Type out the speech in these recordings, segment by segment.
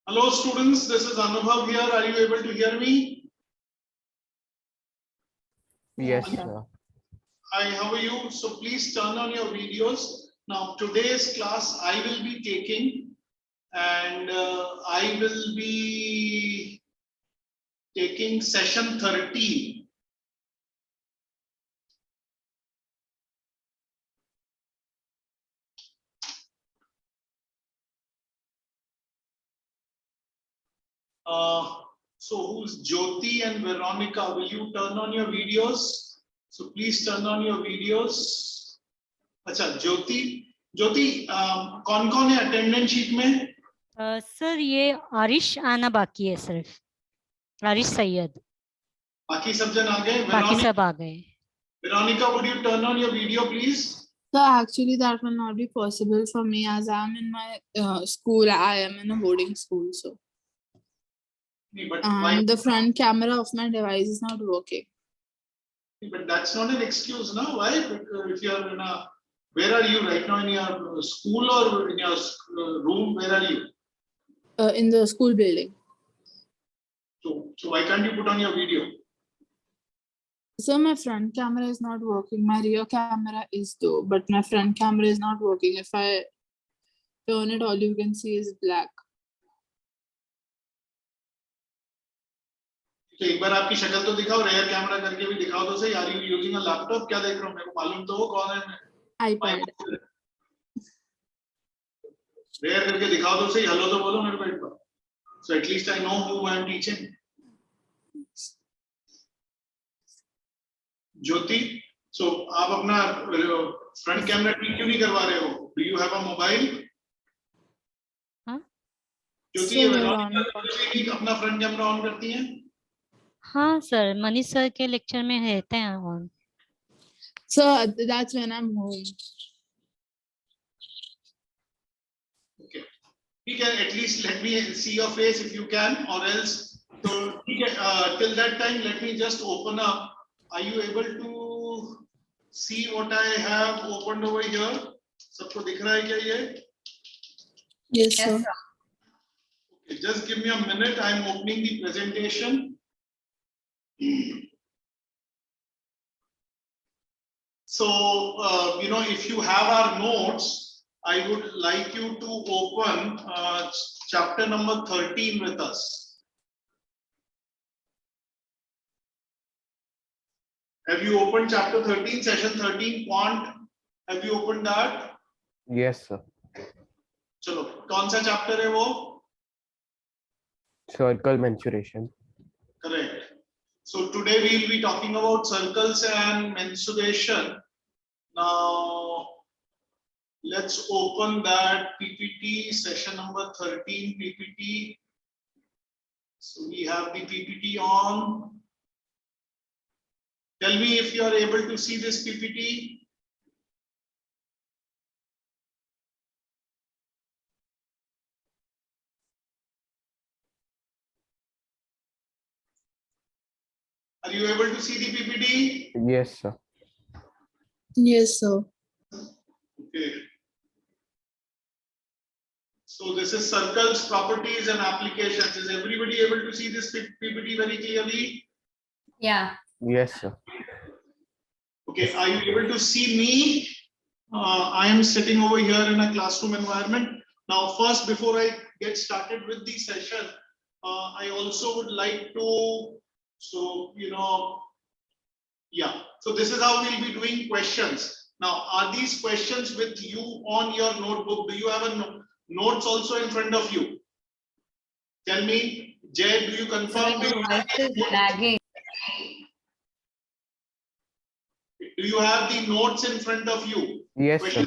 Hello students, this is Anubhav here. Are you able to hear me? Yes, sir. Hi, how are you? So please turn on your videos. Now today's class I will be taking, and I will be taking session 13. So who's Jyoti and Veronica? Will you turn on your videos? So please turn on your videos. अच्छा ज्योति कौन कौन है attendance sheet में? Sir ये आरिश आना बाकी है, सिर्फ आरिश सैयद, बाकी सब जन आ गए? बाकी सब आ गए. Veronica, would you turn on your video please? So actually that will not be possible for me as I am in my school. I am in a boarding school, so But why? the front camera of my device is not working. But that's not an excuse, no? Why? Because if you are in a, where are you right now? In your school or in your room? Where are you? In the school building. So why can't you put on your video? So my front camera is not working. My rear camera is though, but my front camera is not working. If I turn it, all you can see is black. तो एक बार आपकी शक्ल तो दिखाओ, rare camera करके भी दिखाओ तो सही. Are you using a laptop? क्या देख रहा हूँ? मेरे को मालूम तो हो कौन है. iPad. रेयर करके दिखाओ तो सही. हेलो तो बोलो मेरे को एक बार. So at least I know who I am teaching. Jyoti, so आप अपना फ्रंट कैमरा ठीक क्यों नहीं करवा रहे हो? Do you have a mobile? हाँ? ज्योति ये अपना फ्रंट कैमरा ऑन करती हैं? हाँ सर, मनीष सर के लेक्चर में रहते हैं on. So that's when I'm home. Okay. ठीक है, at least let me see your face if you can, or else so ठीक है, till that time let me just open up. Are you able to see what I have opened over here? सबको दिख रहा है क्या ये? Yes, sir. Okay, just give me a minute. I am opening the presentation. So if you have our notes, I would like you to open chapter number 13 with us. Have you opened chapter 13, session 13, Quant? Have you opened that? Yes, sir. चलो, कौन सा chapter है वो? Circle mensuration. Correct. So today we will be talking about circles and mensuration. Now let's open that PPT, session number 13 PPT. So we have the PPT on. Tell me if you are able to see this PPT. Are you able to see the PPT? Yes, sir. Yes, sir. Okay. So this is circles, properties and applications. Is everybody able to see this PPT very clearly? Yeah. Yes, sir. Okay, are you able to see me? I am sitting over here in a classroom environment. Now, first, before I get started with the session, I also would like to, so this is how we'll be doing questions. Now, are these questions with you on your notebook? Do you have a notes also in front of you? Tell me, Jay, do you confirm? Do you have the notes in front of you? Yes, sir.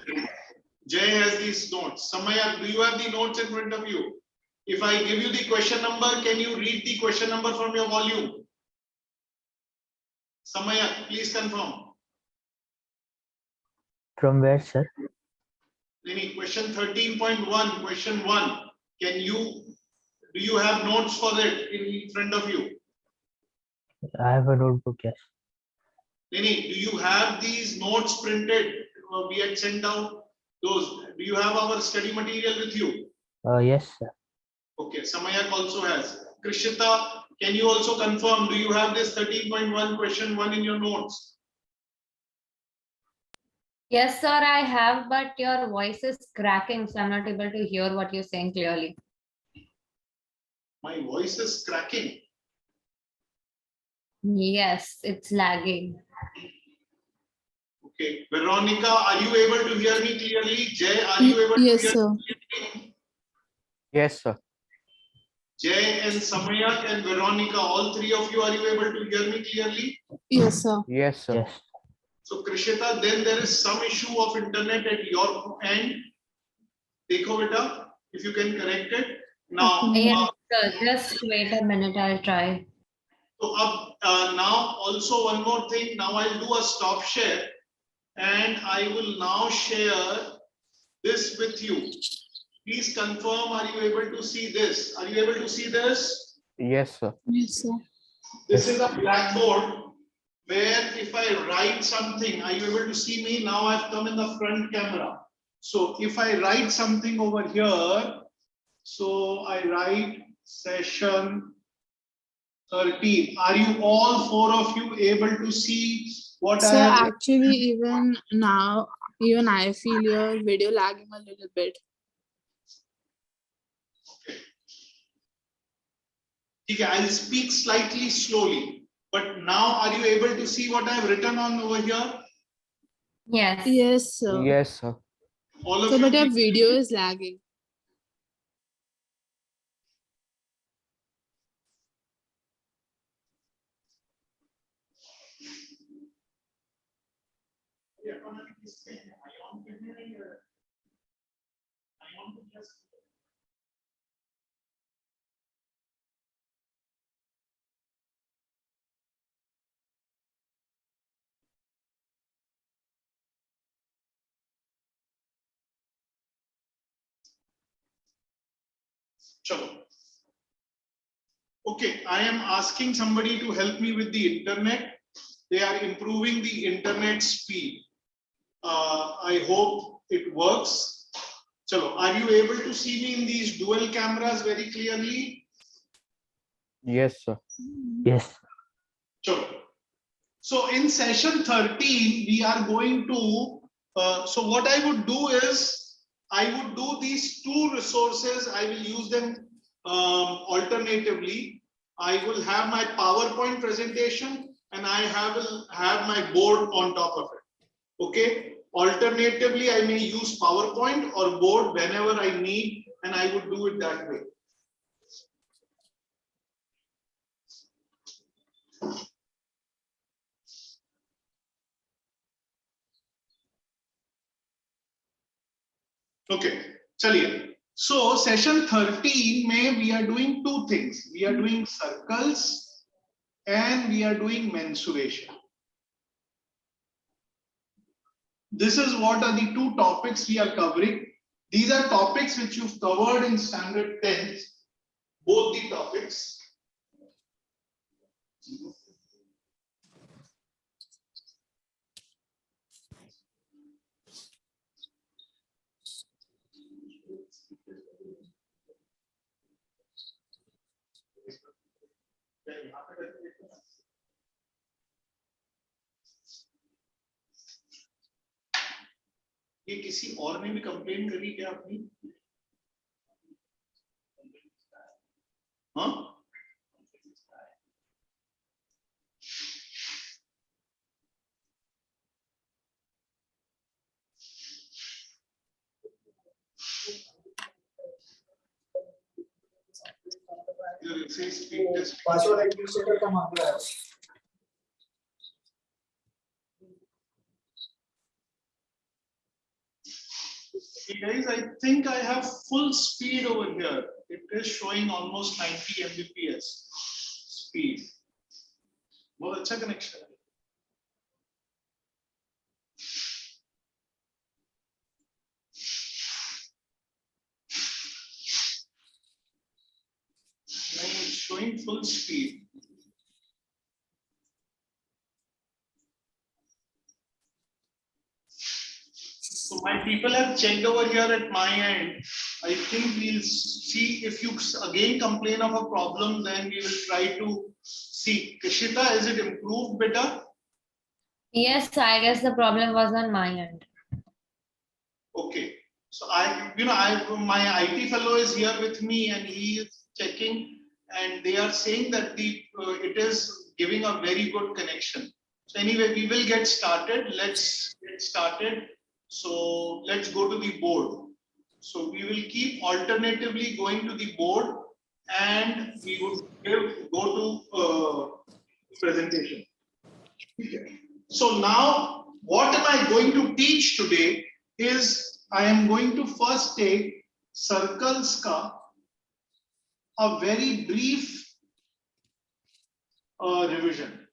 Jay has these notes. Samaya, do you have the notes in front of you? If I give you the question number, can you read the question number from your volume? Samaya, please confirm. From where, sir? Question 13.1, question 1. Do you have notes for it in front of you? I have a notebook, yes. Do you have these notes printed? We had sent out those. Do you have our study material with you? Yes, sir. Okay, Samayak also has. Krishita, can you also confirm? Do you have this 13.1 question 1 in your notes? Yes, sir, I have, but your voice is cracking, so I'm not able to hear what you're saying clearly. My voice is cracking. Yes, it's lagging. Okay, Veronica, are you able to hear me clearly? Jay, are you able Yes, to hear sir. me clearly? Yes, sir. Jay and Samayak and Veronica, all three of you, are you able to hear me clearly? Yes, sir. Yes, sir. Yes. So Krishita, then there is some issue of internet at your end. Dekho beta, if you can correct it. Now, Okay. Yes, sir, just wait a minute, I'll try. so now also one more thing. Now I'll do a stop share and I will now share this with you. Please confirm, are you able to see this? Are you able to see this? Yes, sir. Yes, sir. This is a blackboard where if I write something, are you able to see me? Now I've come in the front camera. So if I write something over here, so I write session 13. Are you all four of you able to see what I So have? actually, even now, even I feel your video lagging a little bit. Okay, I'll speak slightly slowly. But now are you able to see what I have written on over here? Yes. Yes, sir. Yes, sir. All of So, you. but your please- video is lagging. Chalo. Okay, I am asking somebody to help me with the internet. They are improving the internet speed. I hope it works. Chalo, are you able to see me in these dual cameras very clearly? Yes, sir. Yes. Chalo. So in session 13, we are going to, so what I would do is, I would do these two resources. I will use them alternatively. I will have my PowerPoint presentation and will have my board on top of it. Okay. Alternatively, I may use PowerPoint or board whenever I need, and I would do it that way. Okay, chaliye. So session 13 में we are doing two things. We are doing circles and we are doing mensuration. This is what are the two topics we are covering. These are topics which you've covered in standard 10, both the topics. ये किसी और ने भी complain करी क्या अपनी? हाँ? It says speed test. Password administrator का मामला है Hey guys, I think I have full speed over here. It is showing almost 90 Mbps speed. बहुत अच्छा कनेक्शन है. नहीं, it's showing full speed. So my people have checked over here at my end I think we'll see if you again complain of a problem, then we will try to see. Kshita, is it improved better? Yes, I guess the problem was on my end. Okay. So my IT fellow is here with me and he is checking and they are saying that it is giving a very good connection. So anyway, we will get started. Let's get started. So let's go to the board. So we will keep alternatively going to the board and we would go to presentation. Okay. So now what am I going to teach today is I am going to first take circles ka a very brief revision.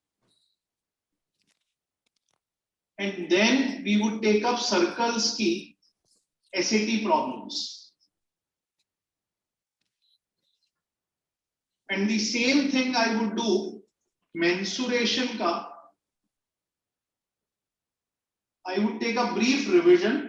And then we would take up circles ki SAT problems. And the same thing I would do mensuration ka. I would take a brief revision.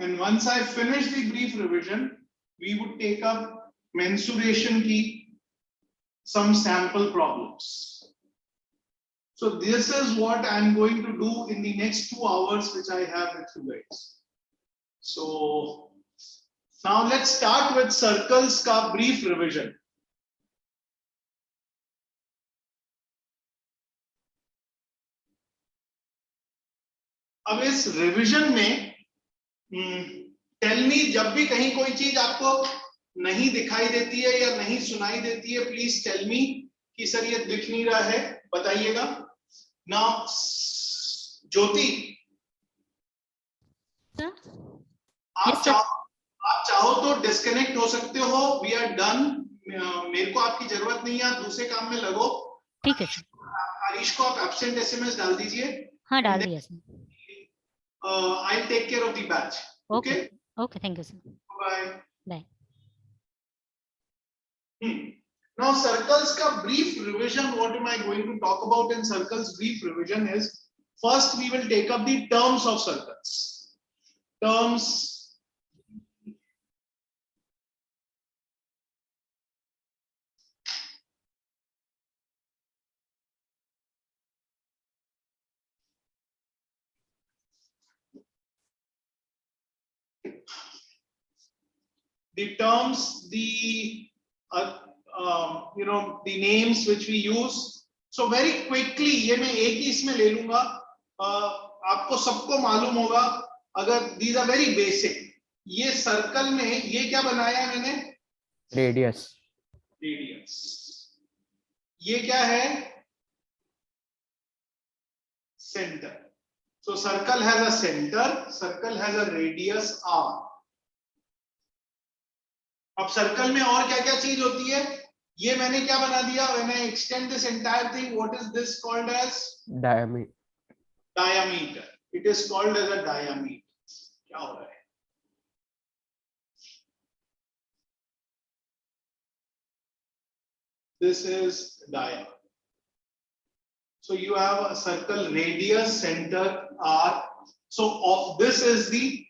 And once I finish the brief revision, we would take up mensuration ki some sample problems. So this is what I'm going to do in the next 2 hours, which I have with you guys. So now let's start with circles ka brief revision. अब इस revision में tell me जब भी कहीं कोई चीज आपको नहीं दिखाई देती है या नहीं सुनाई देती है, प्लीज टेल मी कि सर ये दिख नहीं रहा है, बताइएगा. नाउ ज्योति, Sir? आप Yes, sir. चाहो तो डिस्कनेक्ट हो सकते हो. We are done. मेरे को आपकी जरूरत नहीं है, आप दूसरे काम में लगो. ठीक है सर. हरीश को आप एब्सेंट एसएमएस डाल दीजिए. हाँ, डाल दिया sir. I'll take care of the batch. Okay. Okay, thank you sir. Bye. Bye. Now circles ka brief revision, what am I going to talk about in circles brief revision is, first we will take up the terms of circles. Terms. The terms, the the names which we use. So very quickly ये मैं एक ही इसमें ले लूंगा. आपको सबको मालूम होगा, अगर these are very basic. ये सर्कल में ये क्या बनाया है मैंने? Radius. Radius. ये क्या है? Center. So circle has a center, circle has a radius r. अब सर्कल में और क्या क्या चीज होती है? ये मैंने क्या बना दिया? When I extend this entire thing, what is this called as? Diameter. Diameter. It is called as a diameter. क्या हो रहा है? This is dia. So you have a circle radius, center r. So of this is the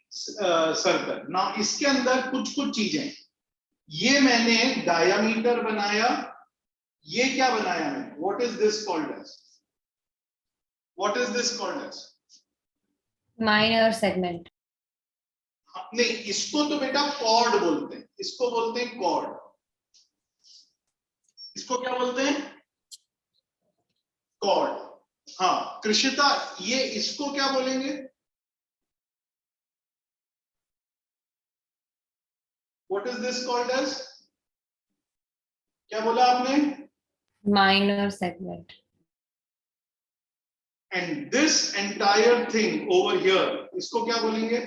circle. Now इसके अंदर कुछ कुछ चीजें. ये मैंने diameter बनाया. ये क्या बनाया मैंने? What is this called as? What is this called as? Minor segment. नहीं, इसको तो बेटा chord बोलते हैं. इसको बोलते हैं chord. इसको क्या बोलते हैं? Chord. हाँ, कृषिता, ये इसको क्या बोलेंगे? What is this called as? क्या बोला आपने? Minor segment. And this entire thing over here, इसको क्या बोलेंगे?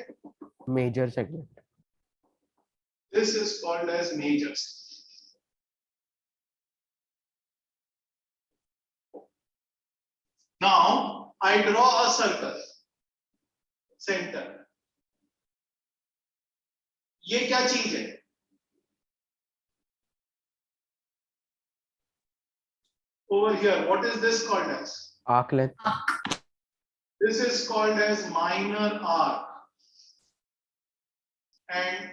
Major segment. This is called as major segment. Now I draw a circle. Center. ये क्या चीज है? over here, what is this called as? Arc length. This is called as minor arc. And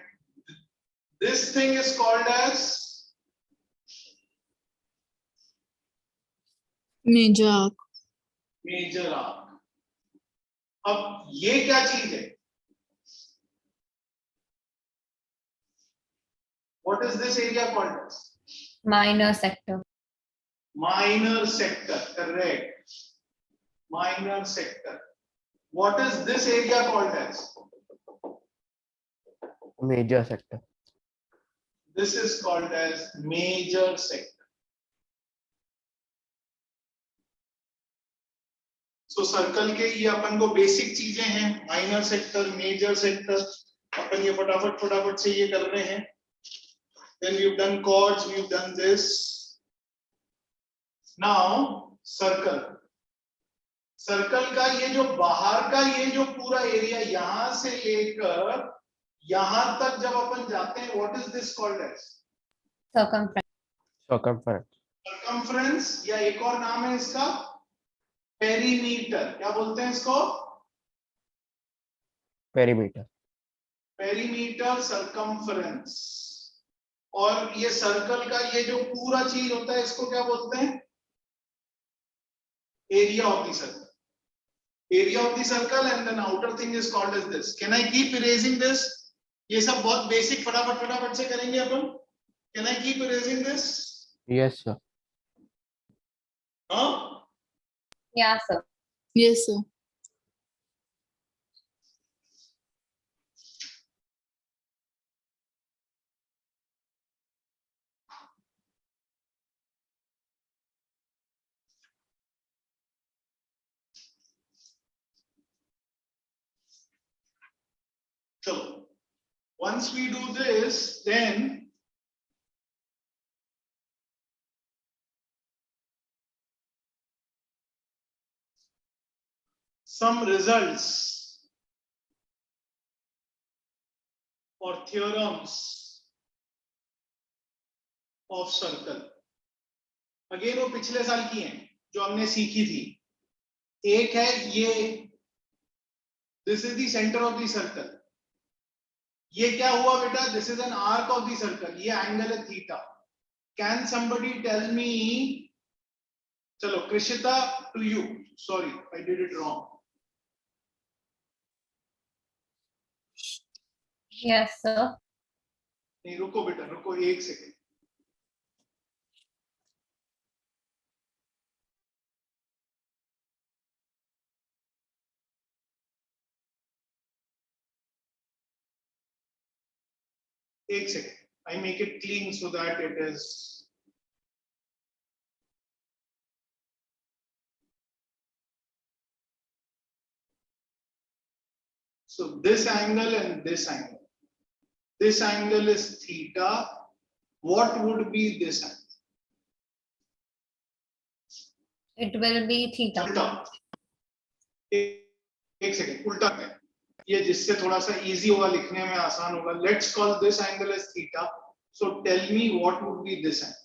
this thing is called as Major arc. major arc. अब ये क्या चीज है? What is this area called as? Minor sector. Minor sector, correct. Minor sector. What is this area called as? Major sector. This is called as major sector. So circle के ये अपन को basic चीजें हैं, माइनर सेक्टर, मेजर सेक्टर, अपन ये फटाफट से ये कर रहे हैं. Then we've done chords, we've done this. Now circle. Circle का ये जो बाहर का ये जो पूरा एरिया यहां से लेकर यहां तक जब अपन जाते हैं, what is this called as? Circumference. Circumference. Circumference या एक और नाम है इसका पेरीमीटर. क्या बोलते हैं इसको? Perimeter. Perimeter, circumference. और ये सर्कल का ये जो पूरा चीज होता है इसको क्या बोलते हैं? Area of the circle. Area of the circle and then outer thing is called as this. Can I keep erasing this? ये सब बहुत बेसिक फटाफट से करेंगे अपन. Can I keep erasing this? Yes, sir. हाँ? Yeah, sir. Yes, sir. So once we do this, then some results or theorems of circle. Again वो पिछले साल की हैं जो हमने सीखी थी. एक है ये, this is the center of the circle. ये क्या हुआ बेटा? This is an arc of the circle. ये angle है theta. Can somebody tell me? चलो Krishita, to you. Sorry, I did it wrong. Yes, sir. नहीं रुको बेटा, रुको एक सेकेंड. एक second. I make it clean so that it is. So this angle and this angle. This angle is theta. What would be this angle? It will be theta. उल्टा. एक second, उल्टा है ये, जिससे थोड़ा सा इजी होगा, लिखने में आसान होगा. Let's call this angle as theta. So tell me what would be this angle.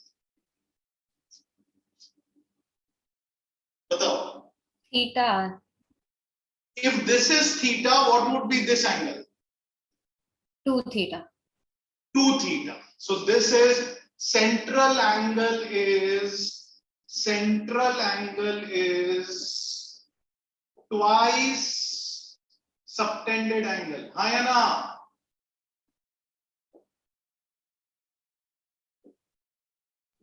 बताओ. Theta. If this is theta, what would be this angle? 2 theta. 2 theta. So this is central angle is twice subtended angle. हाँ या ना?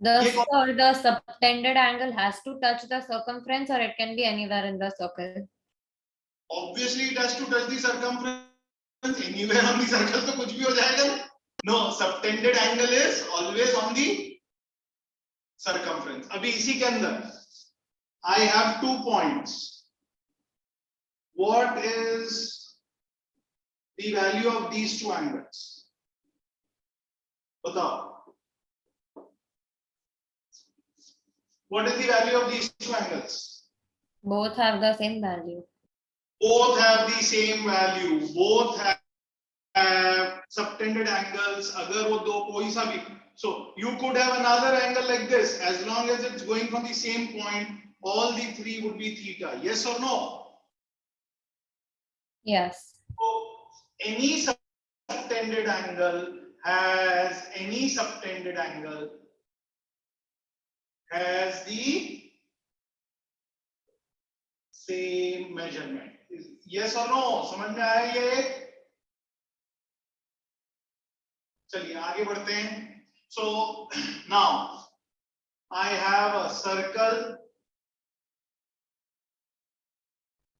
The subtended angle has to touch the circumference, or it can be anywhere in the circle. Obviously it has to touch the circumference. Anywhere on the circle तो कुछ भी हो जाएगा ना. No, subtended angle is always on the circumference. अभी इसी के अंदर I have 2 points. What is the value of these 2 angles? बताओ. What is the value of these 2 angles? Both have the same value. Both have the same value. Both have subtended angles. अगर वो दो कोई सा भी, So you could have another angle like this. As long as it's going from the same point, all the three would be theta. Yes or no? Yes. So any subtended angle has the same measurement. Yes or no? समझ में आया ये? चलिए आगे बढ़ते हैं. So now I have a circle,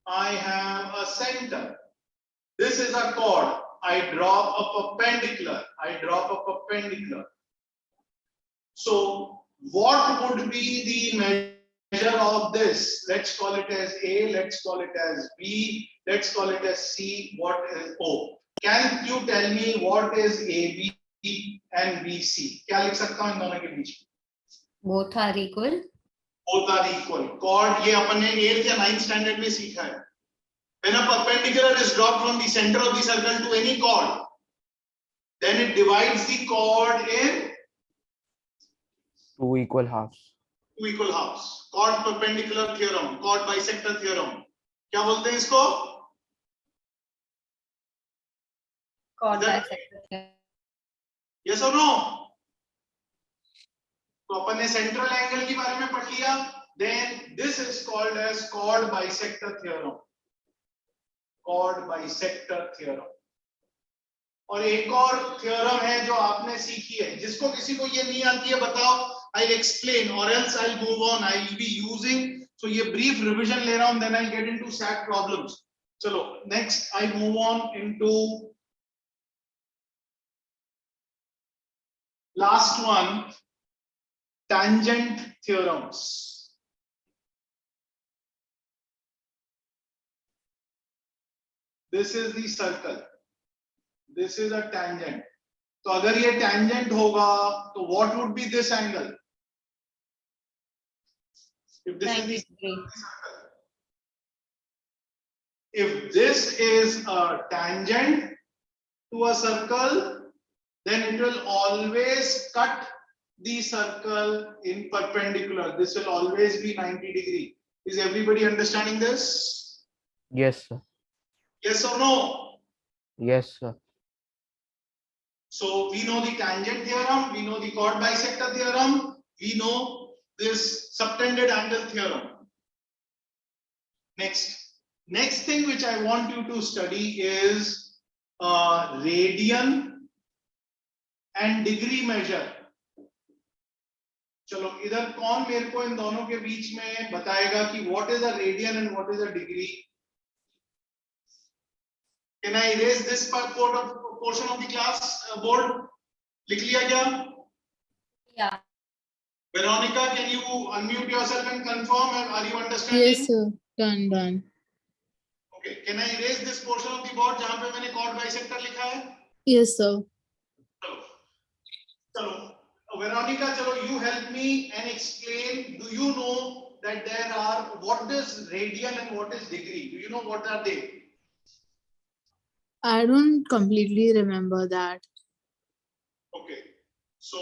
I have a center. This is a chord. I drop a perpendicular. So what would be the measure of this? Let's call it as A, let's call it as B, let's call it as C, what is O? Can you tell me what is AB and BC? क्या लिख सकता हूं इन दोनों के बीच? Both are equal. Both are equal. Chord ये अपन ने 8th या 9th standard में सीखा है. When a perpendicular is dropped from the center of the circle to any chord, then it divides the chord in Two equal halves. Chord perpendicular theorem, chord bisector theorem. क्या बोलते हैं इसको? Chord Is that bisector. Yes or no? तो अपन ने central angle के बारे में पढ़ लिया. Then this is called as chord bisector theorem. और एक और थ्योरम है जो आपने सीखी है. जिसको किसी को ये नहीं आती है बताओ. I'll explain or else I'll move on. I'll be using. So ये brief revision ले रहा हूं. Then I'll get into SAT problems. चलो next I move on into last one, tangent theorems. This is the circle. This is a tangent. तो अगर ये tangent होगा तो what would be this angle? If this 90 is the degree. circle. If this is a tangent to a circle, then it will always cut the circle in perpendicular. This will always be 90 degree. Is everybody understanding this? Yes, sir. Yes or no? Yes, sir. So we know the tangent theorem, we know the chord bisector theorem, we know this subtended angle theorem. Next thing which I want you to study is radian and degree measure. चलो इधर कौन मेरे को इन दोनों के बीच में बताएगा कि what is a radian and what is a degree? Can I erase this portion of the class board? लिख लिया क्या? Yeah. Veronica, can you unmute yourself and confirm? Are you understanding? Yes, sir. Done. Okay. Can I erase this portion of the board जहाँ पे मैंने chord bisector लिखा है? Yes, sir. चलो. Veronica, चलो you help me and explain. Do you know that there are what is radian and what is degree? Do you know what are they? I don't completely remember that. Okay. So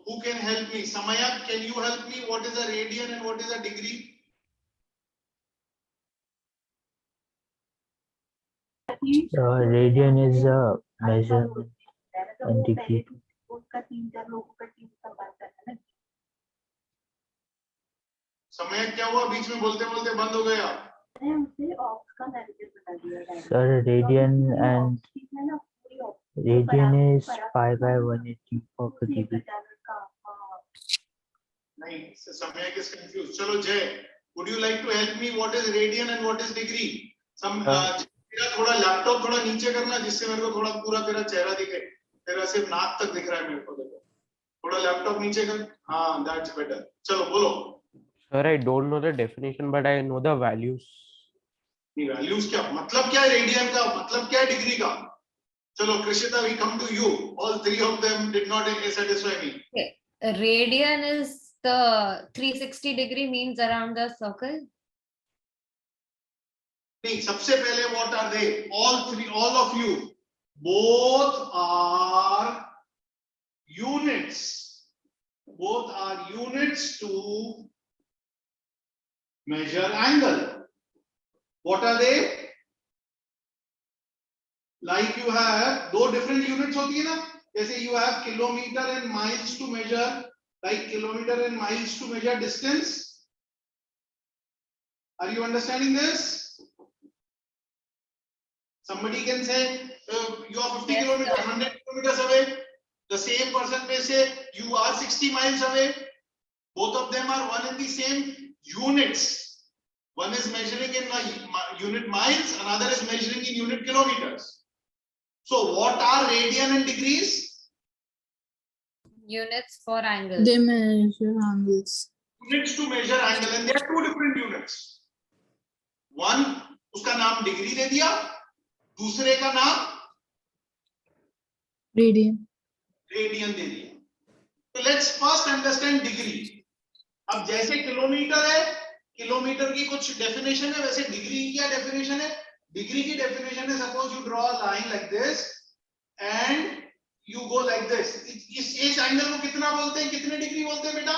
who can help me? Samaya, can you help me? What is a radian and what is a degree? Radian is a measurement and degree. समय क्या हुआ बीच में बोलते बोलते बंद हो गया. Sir, radian is pi by 180 of a degree. नहीं समय is confused. चलो जय, would you like to help me? What is radian and what is degree? तेरा थोड़ा लैपटॉप थोड़ा नीचे करना जिससे मेरे को थोड़ा पूरा तेरा चेहरा दिखे. तेरा सिर्फ नाक तक दिख रहा है मेरे को. देखो थोड़ा लैपटॉप नीचे कर. हाँ, that's better. चलो बोलो. Sir, I don't know the definition, but I know the values. Values क्या मतलब? क्या है रेडियन का मतलब? क्या है डिग्री का? चलो Krishita, we come to you. All three of them did not satisfy me. Okay. Radian is the 360 degree means around the circle. नहीं, सबसे पहले what are they? All of you, both are units. both are units to measure angle. What are they? Like you have दो different units होती है ना, जैसे you have kilometer and miles to measure, like kilometer and miles to measure distance. Are you understanding this? Somebody can say you are 50 kilometers, 100 kilometers away. The same person may say you are 60 miles away. Both of them are one and the same units. One is measuring in unit miles, another is measuring in unit kilometers. So what are radian and degrees? Units for angles. They measure angles. Units to measure angle, and there are two different units. One, उसका नाम degree दे दिया, दूसरे का नाम Radian. Radian दे दिया. तो let's first understand degree. अब जैसे किलोमीटर है, किलोमीटर की कुछ डेफिनेशन है, वैसे डिग्री की क्या डेफिनेशन है? डिग्री की डेफिनेशन है, suppose you draw a line like this and you go like this. इस एंगल को कितना बोलते हैं, कितने डिग्री बोलते हैं बेटा?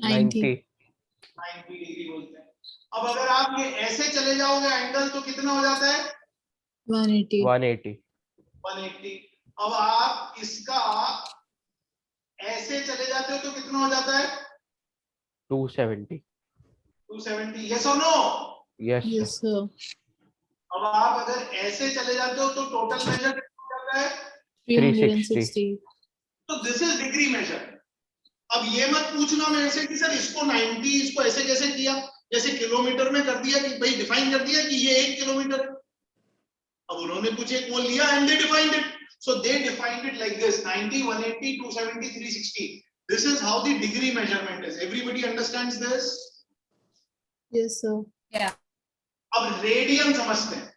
90. 90 डिग्री बोलते हैं. अब अगर आप ये ऐसे चले जाओगे एंगल तो कितना हो जाता है? 180. 180. 180. अब आप इसका ऐसे चले जाते हो तो कितना हो जाता है? 270. 270. यस और नो? Yes. Yes, sir. अब आप अगर ऐसे चले जाते हो तो टोटल मेजर कितना हो जाता है? 360. तो दिस इज डिग्री मेजर. अब ये मत पूछना मेरे से कि सर इसको 90 इसको ऐसे कैसे किया, जैसे किलोमीटर में कर दिया कि भाई डिफाइन कर दिया कि ये 1 किलोमीटर है. अब उन्होंने कुछ एक मोल लिया and they defined it. So they defined it like this: 90, 180, 270, 360. This is how the degree measurement is. Everybody understands this? Yes, sir. Yeah. अब रेडियन समझते हैं.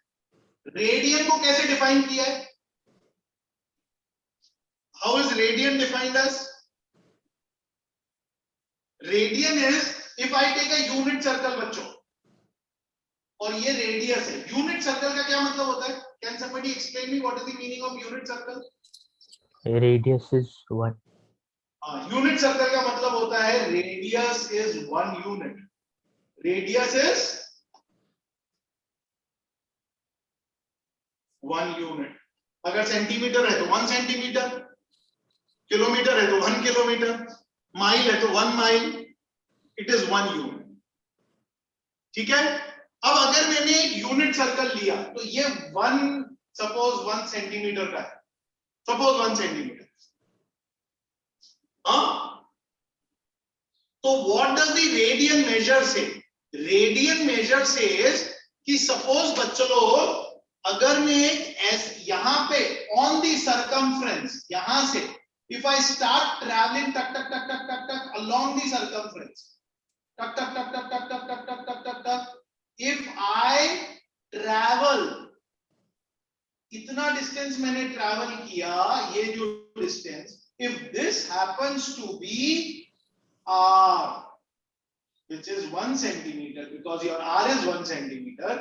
रेडियन को कैसे डिफाइन किया है? How is radian defined as? Radian is if I take a unit circle बच्चों, और ये रेडियस है. यूनिट सर्कल का क्या मतलब होता है? Can somebody explain me what is the meaning of unit circle? Radius is 1. Unit circle का मतलब होता है radius is 1 unit. Radius is 1 unit. अगर सेंटीमीटर है तो 1 सेंटीमीटर, किलोमीटर है तो 1 किलोमीटर, माइल है तो 1 माइल. It is 1 unit. ठीक है. अब अगर मैंने एक यूनिट सर्कल लिया तो ये 1 सपोज 1 सेंटीमीटर का है. Suppose 1 centimetre. तो what does the radian measure say? Radian measure says कि सपोज बच्चों लोग अगर मैं एक यहां पे ऑन द सर्कमफ्रेंस, यहां से इफ आई स्टार्ट ट्रैवलिंग टक टक टक टक टक टक अलोंग द सर्कमफ्रेंस, टक टक टक टक टक टक टक टक टक टक टक, if I travel, इतना डिस्टेंस मैंने ट्रैवल किया, ये जो distance, if this happens to be r, which is 1 centimeter, because your r is 1 centimeter,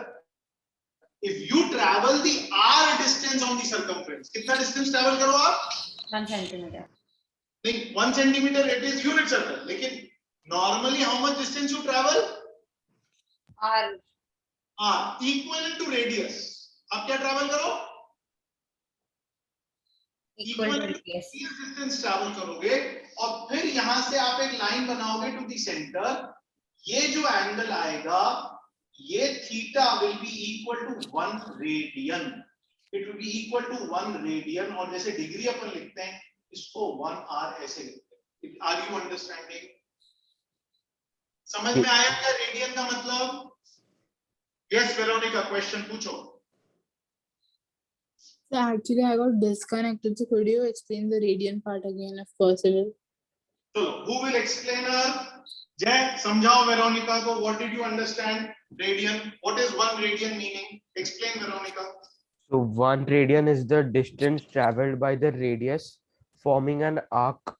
if you travel the r distance on the circumference, कितना डिस्टेंस ट्रैवल करो आप? 1 centimeter. नहीं, 1 centimeter it is unit circle, लेकिन normally how much distance you travel? R. Equal to radius. आप क्या travel करो? Equal to radius. Distance travel करोगे और फिर यहां से आप एक लाइन बनाओगे टू द सेंटर. ये जो एंगल आएगा, ये theta will be equal to 1 radian. It will be equal to 1 radian. और जैसे डिग्री अपन लिखते हैं, इसको 1 आर ऐसे लिखते हैं. Are you understanding? समझ में आया क्या रेडियन का मतलब? Yes, Veronica, question पूछो. So actually, I got disconnected. So could you explain the radian part again, if possible? So who will explain her? Jay, समझाओ Veronica को. What did you understand? Radian. What is 1 radian meaning? Explain, Veronica. So 1 radian is the distance traveled by the radius forming an arc.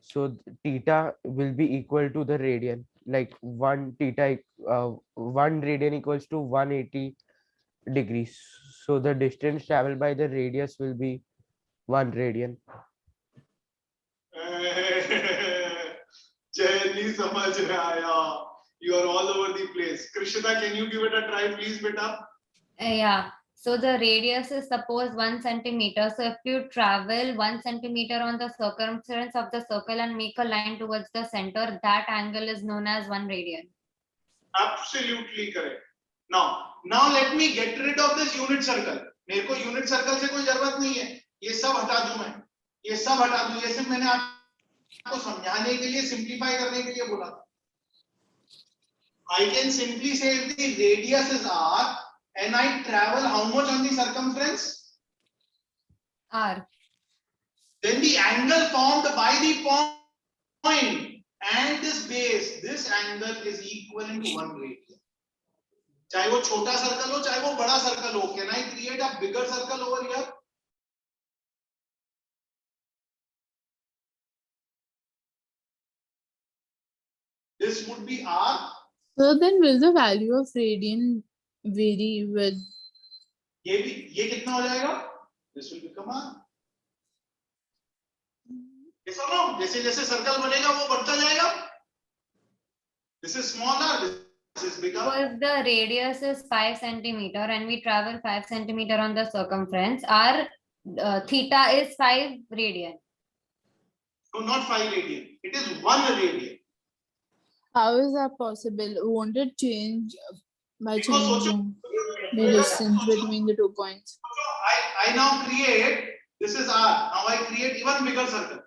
So theta will be equal to the radian. Like 1 radian equals to 180 degrees. So the distance traveled by the radius will be 1 radian. जय नहीं समझ रहा यार, you are all over the place. Krishna, can you give it a try please beta? Yeah. So the radius is suppose 1 centimeter. So if you travel 1 centimeter on the circumference of the circle and make a line towards the center, that angle is known as 1 radian. Absolutely correct. Now let me get rid of this unit circle. मेरे को unit circle से कोई जरूरत नहीं है, ये सब हटा दूं मैं, ये सब हटा दूं, ये सिर्फ मैंने आपको समझाने के लिए, सिंपलीफाई करने के लिए बोला था. I can simply say if the radius is r and I travel how much on the circumference? R. Then the angle formed by the point and this base, this angle is equivalent to 1 radian. चाहे वो छोटा circle हो चाहे वो बड़ा circle हो. Can I create a bigger circle over here? This would be r. So then will the value of radian vary with? ये कितना हो जाएगा? This will become r. ऐसा ना, जैसे जैसे सर्कल बनेगा वो बढ़ता जाएगा. This is smaller, this is bigger. So if the radius is 5 centimeter and we travel 5 centimeter on the circumference, our theta is 5 radian. No, not 5 radian. It is 1 radian. How is that possible? Won't it change by Because changing the distance between the 2 points? I now create, this is r. Now I create even bigger circle.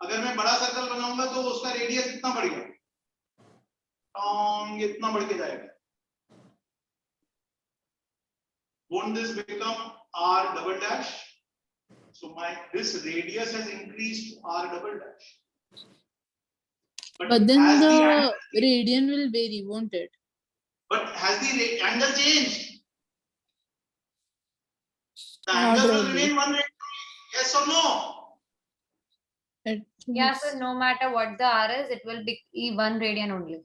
अगर मैं बड़ा circle बनाऊंगा तो उसका radius कितना बढ़ गया? इतना बढ़ के जाएगा. Won't this become r double dash? So this radius has increased to r double dash. But then has the radian will vary, won't it? But has the angle changed? The Not angle will really. remain 1 radian. Yes or no? Yeah, so no matter what the R is, it will be 1 radian only.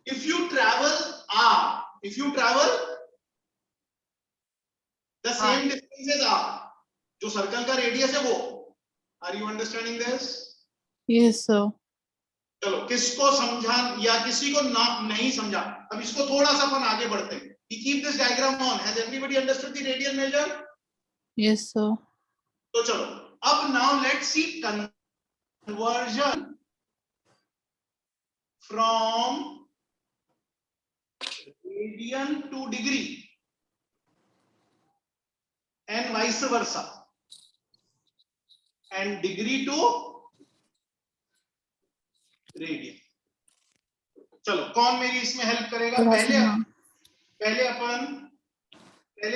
If you travel r, if you travel the same distance as r, जो circle का radius है वो. Are you understanding this? Yes, sir. चलो, किसको समझा या किसी को नहीं समझा, अब इसको थोड़ा सा अपन आगे बढ़ते हैं. We keep this diagram on. Has everybody understood the radian measure? Yes, sir. तो चलो, अब now let's see conversion from radian to degree and vice versa, and degree to radian. चलो, कौन मेरी इसमें हेल्प करेगा? पहले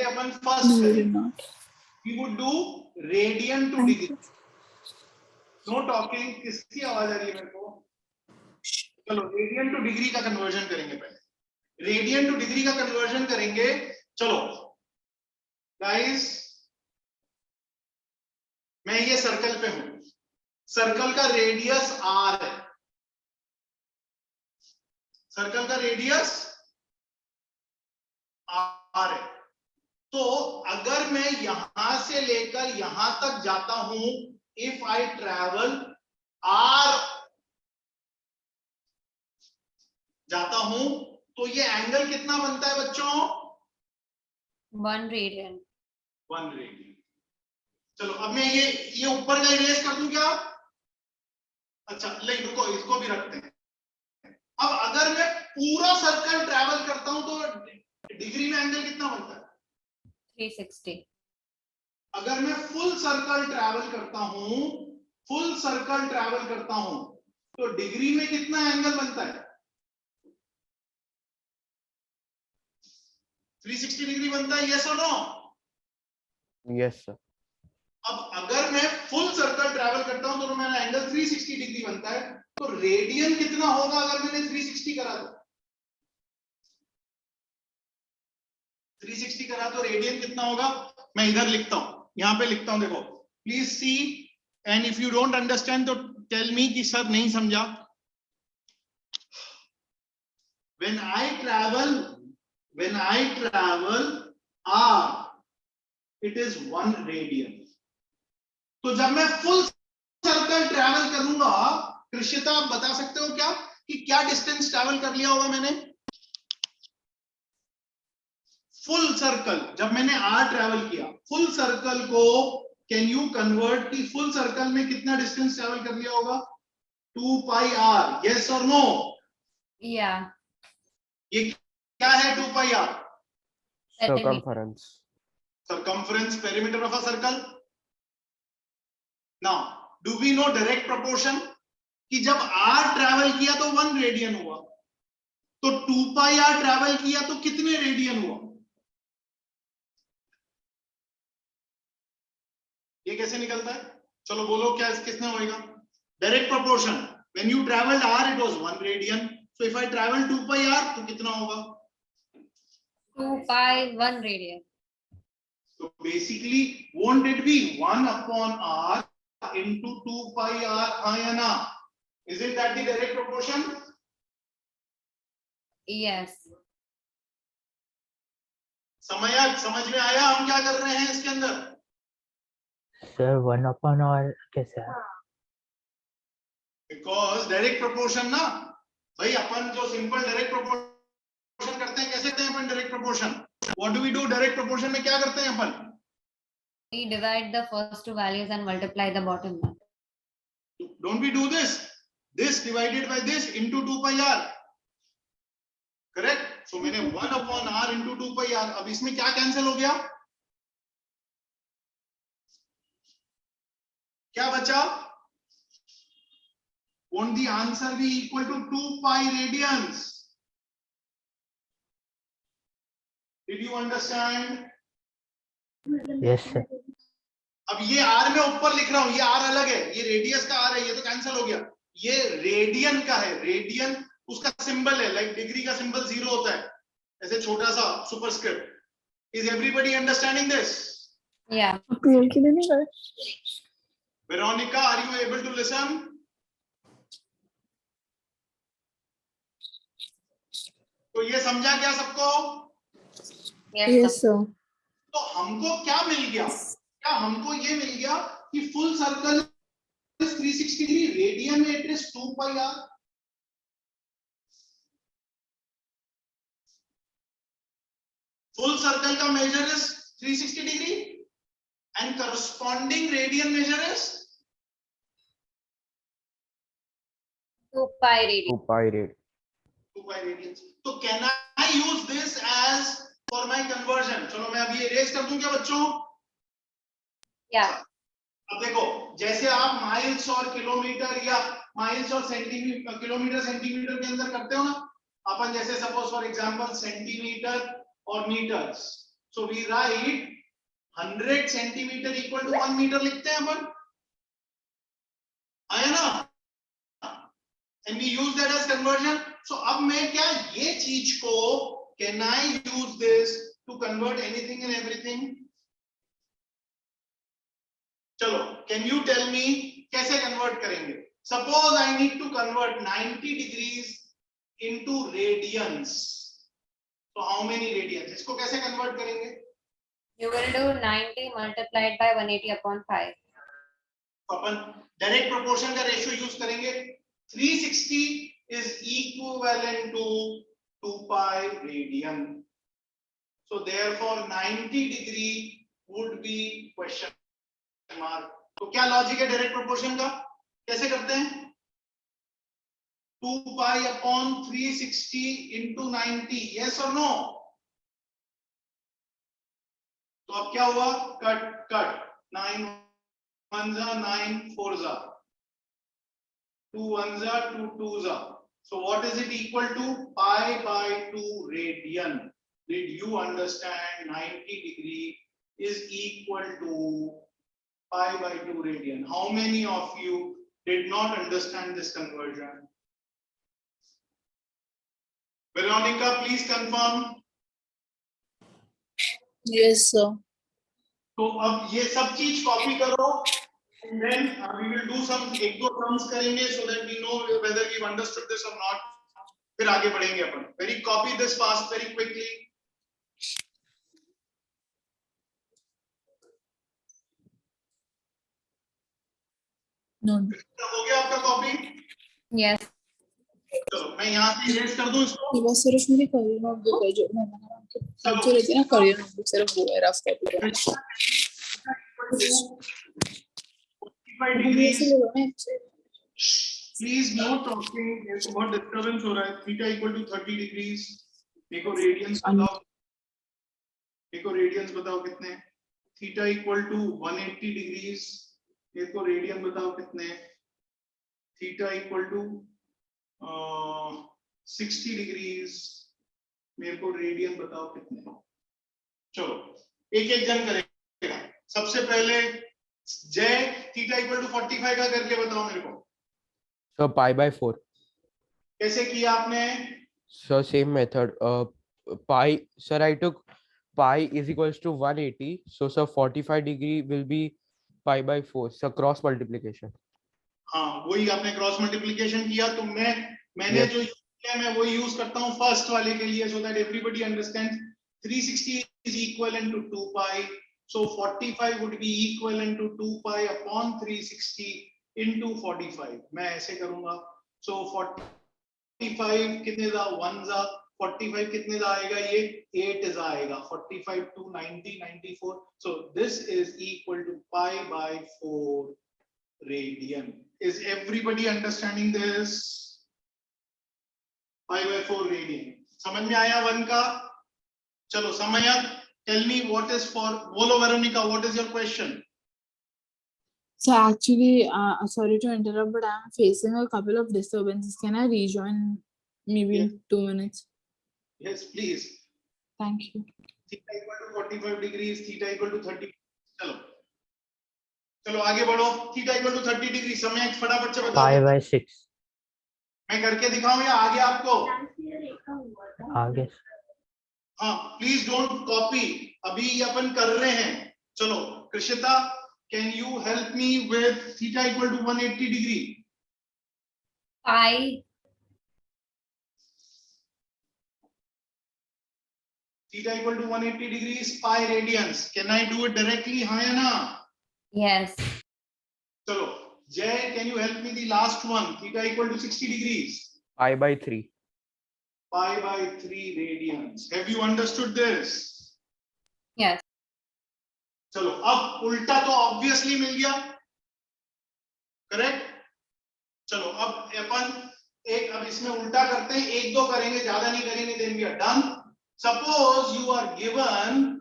अपन फर्स्ट करेंगे. We would do radian to degree. No talking. किसकी आवाज आ रही है मेरे को? चलो, radian to degree का कन्वर्जन करेंगे पहले. रेडियन टू डिग्री का कन्वर्जन करेंगे. चलो गाइस, मैं ये सर्कल पे हूं. सर्कल का रेडियस r है. सर्कल का रेडियस r है. तो अगर मैं यहां से लेकर यहां तक जाता हूं, इफ आई ट्रैवल r जाता हूं, तो ये एंगल कितना बनता है बच्चों? 1 radian. 1 रेडियन. चलो, अब मैं ये ऊपर का इरेज कर दूं क्या? अच्छा, लेकिन रुको, इसको भी रखते हैं. अब अगर मैं पूरा सर्कल ट्रैवल करता हूं तो डिग्री में एंगल कितना बनता है? 360. अगर मैं फुल सर्कल ट्रैवल करता हूं तो डिग्री में कितना एंगल बनता है? 360 डिग्री बनता है. यस और नो? Yes sir. अब अगर मैं फुल सर्कल ट्रैवल करता हूं तो मेरा एंगल 360 डिग्री बनता है. तो रेडियन कितना होगा अगर मैंने 360 करा तो? 360 करा तो रेडियन कितना होगा? मैं इधर लिखता हूं, यहां पे लिखता हूं. देखो, please see, and if you don't understand तो टेल मी कि सर नहीं समझा. When I travel r, it is 1 radian. तो जब मैं फुल सर्कल ट्रैवल करूंगा कृषिता आप बता सकते हो क्या कि क्या डिस्टेंस ट्रैवल कर लिया होगा मैंने? फुल सर्कल, जब मैंने r ट्रैवल किया, फुल सर्कल को कैन यू कन्वर्ट कि फुल सर्कल में कितना डिस्टेंस ट्रैवल कर लिया होगा? 2 pi r, yes or no? Yeah. ये क्या है 2 pi r? Circumference. Circumference, perimeter of a circle. Now, do we know direct proportion? कि जब r ट्रैवल किया तो 1 रेडियन हुआ, तो 2 pi r ट्रैवल किया तो कितने रेडियन हुआ? ये कैसे निकलता है? चलो बोलो, क्या किसने होएगा? Direct proportion, when you travelled r it was 1 radian, so if I travel 2 pi r तो कितना होगा? 2 pi 1 radian. So basically won't it be 1 upon r into 2 pi r? हाँ या ना? Isn't that the direct proportion? Yes. समझ में आया हम क्या कर रहे हैं इसके अंदर? सर 1/r कैसे है? Because direct proportion ना भाई, अपन जो सिंपल डायरेक्ट प्रोपोर्शन करते हैं, कैसे करते हैं अपन direct proportion? What do we do? Direct proportion में क्या करते हैं अपन? We divide the first two values and multiply the bottom one. Don't we do this? This divided by this into 2 pi r. Correct? So मैंने 1 upon r into 2 pi r. अब इसमें क्या cancel हो गया? क्या बचा? Won't the answer be equal to 2 pi radians? Did you understand? Yes sir. अब ये r में ऊपर लिख रहा हूं, ये r अलग है, ये रेडियस का r है, ये तो कैंसिल हो गया। ये रेडियन का है, रेडियन उसका सिंबल है, लाइक डिग्री का सिंबल 0 होता है, ऐसे छोटा सा superscript. Is everybody understanding this? Yeah. Veronica, are you able to listen? तो ये समझा क्या सबको? Yes, sir. तो हमको क्या मिल गया? क्या हमको ये मिल गया कि फुल सर्कल 360 डिग्री, रेडियन में it is 2 pi r। Full circle का measure is 360 degree and corresponding radian measure is 2 pi radian. 2 pi radian. 2 pi radians। तो can I use this as for my conversion? चलो मैं अभी erase कर दूं क्या बच्चों? Yeah. अब देखो, जैसे आप माइल्स और किलोमीटर या माइल्स और सेंटीमीटर, किलोमीटर सेंटीमीटर के अंदर करते हो ना, अपन जैसे सपोज फॉर एग्जांपल सेंटीमीटर और metres, so we write 100 centimetre equal to 1 metre लिखते हैं अपन, आया ना? And we use that as conversion. So अब मैं क्या ये चीज को can I use this to convert anything and everything? चलो, कैन यू टेल मी कैसे कन्वर्ट करेंगे? Suppose I need to convert 90 degrees into radians, तो हाउ मेनी रेडियंस? इसको कैसे कन्वर्ट करेंगे? You will do 90 multiplied by 180 upon 5. तो अपन direct proportion का ratio use करेंगे। 360 is equivalent to 2 pi radian, so therefore 90 degree would be question mark। तो क्या logic है डायरेक्ट प्रोपोर्शन का? कैसे करते हैं? 2 pi upon 360 into 90, yes or no? तो अब क्या हुआ? कट कट, 9 1 जा 9 4 जा, 2 1 जा 2 2 जा, so what is it equal to? Pi by 2 radian। Did you understand? 90 degree is equal to pi by 2 radian। How many of you did not understand this conversion? Veronica, please confirm। Yes, sir. तो अब ये सब चीज copy करो, and then we will do some एक दो terms करेंगे so that we know whether we've understood this or not। फिर आगे बढ़ेंगे अपन। Very copy this fast, very quickly। No. हो गया आपका कॉपी? Yes. चलो मैं यहाँ से इरेज कर दूं इसको। ये बस सिर्फ मेरी करियर नोटबुक है जो मैंने अब जो रहती है ना करियर नोटबुक सिर्फ वो है रफ कॉपी है 45 degrees प्लीज नो टॉकिंग, मेरे को बहुत डिस्टरबेंस हो रहा है। Theta equal to 30 degrees. मेरे को रेडियंस बताओ कितने हैं। Theta equal to 180 degrees. मेरे को रेडियन बताओ कितने हैं। Theta equal to 60 degrees. मेरे को रेडियन बताओ कितने हैं। चलो एक एक जन करेगा। सबसे पहले जय थीटा इक्वल टू 45 का करके बताओ मेरे को। So pi/4. कैसे किया आपने? So same method. Pi. Sir, I took pi is equals to 180. So sir, 45 degree will be pi/4. So cross multiplication. हाँ वही आपने क्रॉस मल्टीप्लिकेशन किया। तो मैंने Yes. जो यूज किया मैं वही यूज करता हूँ फर्स्ट वाले के लिए, so that everybody understands. 360 is equivalent to 2 pi, so 45 would be equivalent to 2 pi upon 360 into 45। मैं ऐसे करूंगा। सो 45 कितने दा 1 जा 45 कितने दा आएगा, ये 8 जा आएगा। 45 to 90 94, so this is equal to pi/4 radian. Is everybody understanding this? pi/4 radian समझ में आया 1 का? चलो समय, tell me what is for, बोलो Veronica, what is your question? So actually, sorry to interrupt, but I'm facing a couple of disturbances. Can I rejoin maybe in 2 minutes? Yes please. Thank you. theta equal to 45 degrees, theta equal to 30। चलो चलो आगे बढ़ो। Theta equal to 30 degree. समय फटाफट से बताओ। pi/6 मैं करके दिखाऊं या आगे आपको? आगे हाँ प्लीज डोंट कॉपी, अभी ये अपन कर रहे हैं। चलो Krishita, can you help me with theta equal to 180 degree? Pi. Theta equal to 180 degree pi radians. Can I do it directly, हाँ या ना? Yes. चलो Jay, can you help me the last one? Theta equal to 60 degrees. Pi/3. pi/3 radians. Have you understood this? Yes. चलो अब उल्टा तो obviously मिल गया, correct. चलो अब अपन अब इसमें उल्टा करते हैं, एक दो करेंगे, ज्यादा नहीं करेंगे, then we are done. Suppose you are given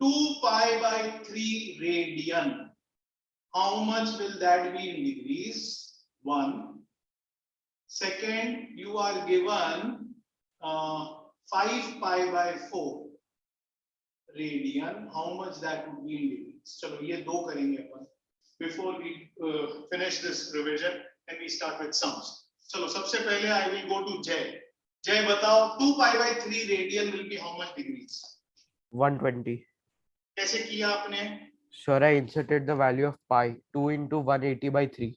2 pi/3 radian, how much will that be in degrees? 1. Second, you are given 5 pi/4 radian, how much that would be in degrees? चलो ये दो करेंगे अपन before we finish this revision and we start with sums. चलो सबसे पहले I will go to Jay. Jay बताओ 2 pi/3 radian will be how much degrees? 120. कैसे किया आपने? Sir, I inserted the value of pi 2 into 180/3.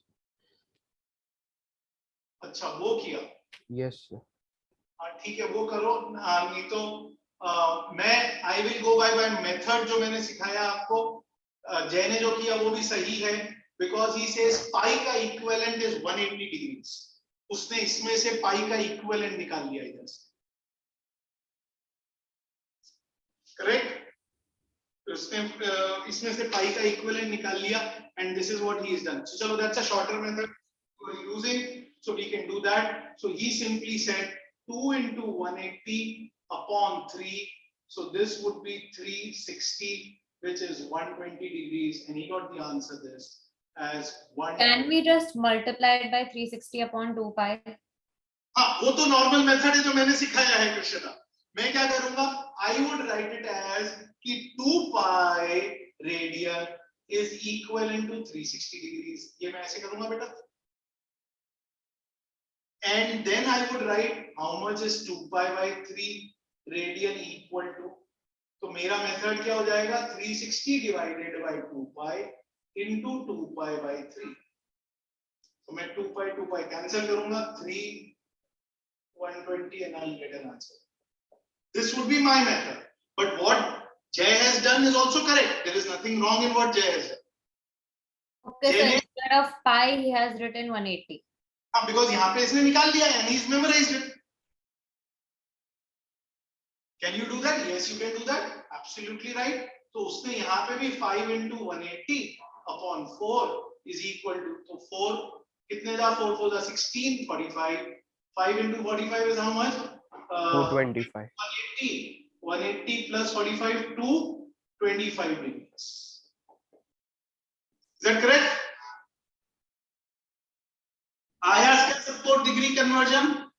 अच्छा वो किया। Yes, sir. हाँ ठीक है वो करो। नहीं तो मैं I will go by method जो मैंने सिखाया आपको। जय ने जो किया वो भी सही है, बिकॉज ही सेज पाई का इक्विवेलेंट इज 180 डिग्रीज। उसने इसमें से पाई का इक्विवेलेंट निकाल लिया इधर से, करेक्ट। उसने इसमें से पाई का इक्विवेलेंट निकाल लिया and this is what he is done. चलो that's a shorter method we are using, so we can do that. So he simply said 2 into 180 upon 3, so this would be 360, which is 120 degrees, and he got the answer this as 1. Can we just multiply it by 360 upon 2 pi? हाँ वो तो normal method है जो मैंने सिखाया है कृष्णा। मैं क्या करूंगा, I would write it as कि 2 pi radian is equivalent to 360 degrees। ये मैं ऐसे करूंगा बेटा, and then I would write how much is 2 pi/3 radian equal to, तो मेरा मेथड क्या हो जाएगा 360 divided by 2 pi into 2 pi/3। तो मैं 2 pi कैंसिल करूंगा, 3 120 and I'll get an answer. This would be my method, but what Jay has done is also correct. There is nothing wrong in what Jay has done. Okay, so Jay- instead of pi, he has written 180. हाँ, because यहाँ पे इसने निकाल लिया and he's memorized it. Can you do that? Yes, you can do that. Absolutely right. तो उसने यहाँ पे भी 5 into 180 upon 4 is equal to, तो 4 कितने जा, 4 4 जा 16, 45. 5 into 45 is how much? 225. 180 plus 45, 225 degrees. Is that correct? आया support degree conversion?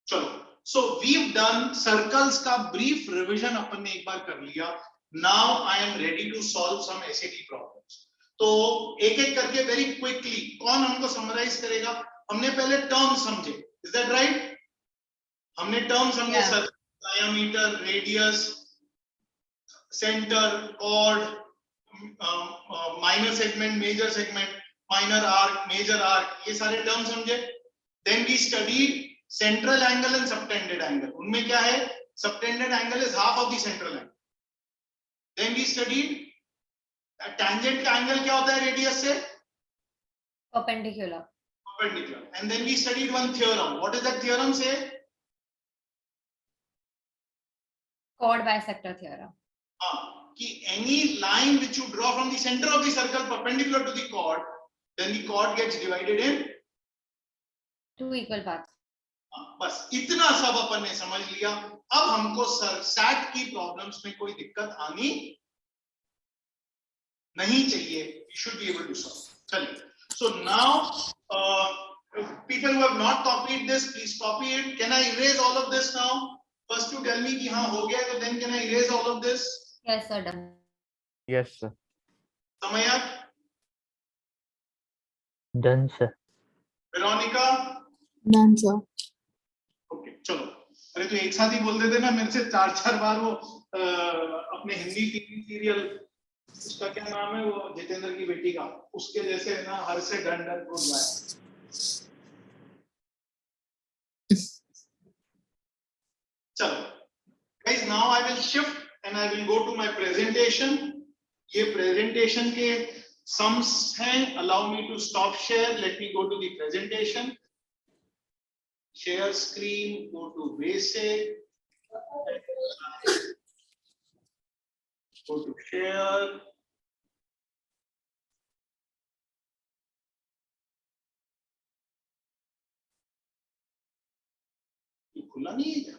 चलो, so we've done circles का brief revision अपन ने एक बार कर लिया. Now I am ready to solve some SAT problems. तो एक एक करके very quickly कौन हमको summarize करेगा? हमने पहले terms समझे. Is that right? हमने terms समझे, circle, diameter, radius, center, chord, minor segment, major segment, minor arc, major arc, ये सारे terms समझे. Then we studied central angle and subtended angle. उनमें क्या है? Subtended angle is half of the central angle. Then we studied tangent का angle क्या होता है radius से? Perpendicular. Perpendicular. And then we studied one theorem. What does that theorem say? Chord bisector theorem. कि any line which you draw from the center of the circle perpendicular to the chord, then the chord gets divided in 2 equal parts. बस इतना सब अपन ने समझ लिया. अब हमको set की प्रॉब्लम्स में कोई दिक्कत आनी नहीं चाहिए. We should be able to solve. चलिए. So now people who have not copied this, please copy it. Can I erase all of this now? First you tell me कि हाँ हो गया, तो then can I erase all of this? Yes, sir. Done. Yes, sir. Samaya, Done, sir. Veronica, Done, sir. Okay चलो. अरे तो एक साथ ही बोल देते ना, मेरे से 4 बार वो अपने हिंदी टीवी सीरियल, उसका क्या नाम है वो जितेंद्र की बेटी का, उसके जैसे ना हर से डन डन बोल रहा है. चलो guys, now I will shift and I will go to my presentation. ये presentation के sums हैं. Allow me to stop share. Let me go to the presentation. Share screen, go to basic, go to share. ये खुला नहीं है क्या?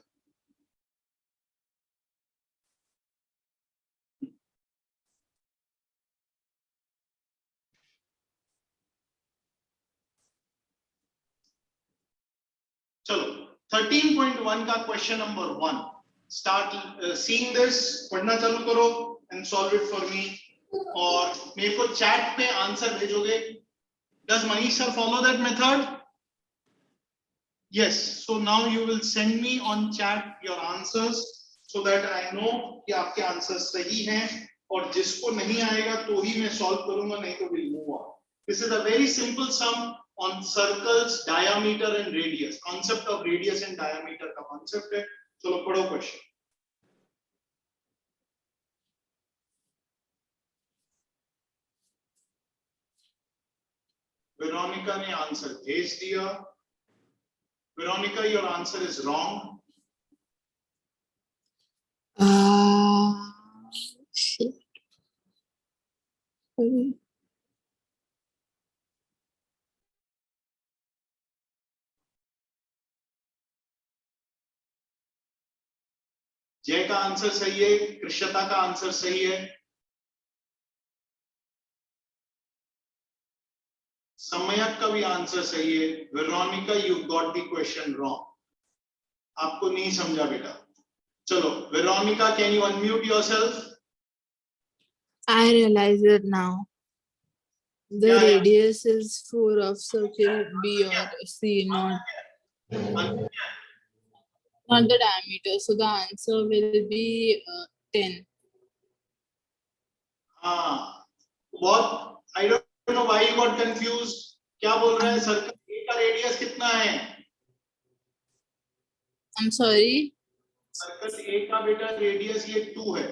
चलो 13.1 का question number 1 start seeing this. पढ़ना चालू करो and solve it for me. और मेरे को चैट पे आंसर भेजोगे. Does Manish sir follow that method? Yes. So now you will send me on chat your answers so that I know कि आपके आंसर्स सही हैं. और जिसको नहीं आएगा तो ही मैं सॉल्व करूंगा, नहीं तो will move on. This is a very simple some on circles, diameter and radius. Concept of radius and diameter का concept है. चलो पढ़ो क्वेश्चन. वेरोनिका ने आंसर भेज दिया. Veronica, your answer is wrong. Shit. Sorry. जय का आंसर सही है. कृष्णता का आंसर सही है. समयक का भी आंसर सही है. Veronica, you got the question wrong. आपको नहीं समझा बेटा. चलो Veronica, can you unmute yourself? I realize it now. The Yeah, yeah. radius is 4 of circle B or C, not the diameter. So the answer will be 10. हाँ, बहुत. I don't know why you got confused. क्या बोल रहा है? Circle A का radius कितना है? I'm sorry. Circle A का बेटा रेडियस ये 2 है.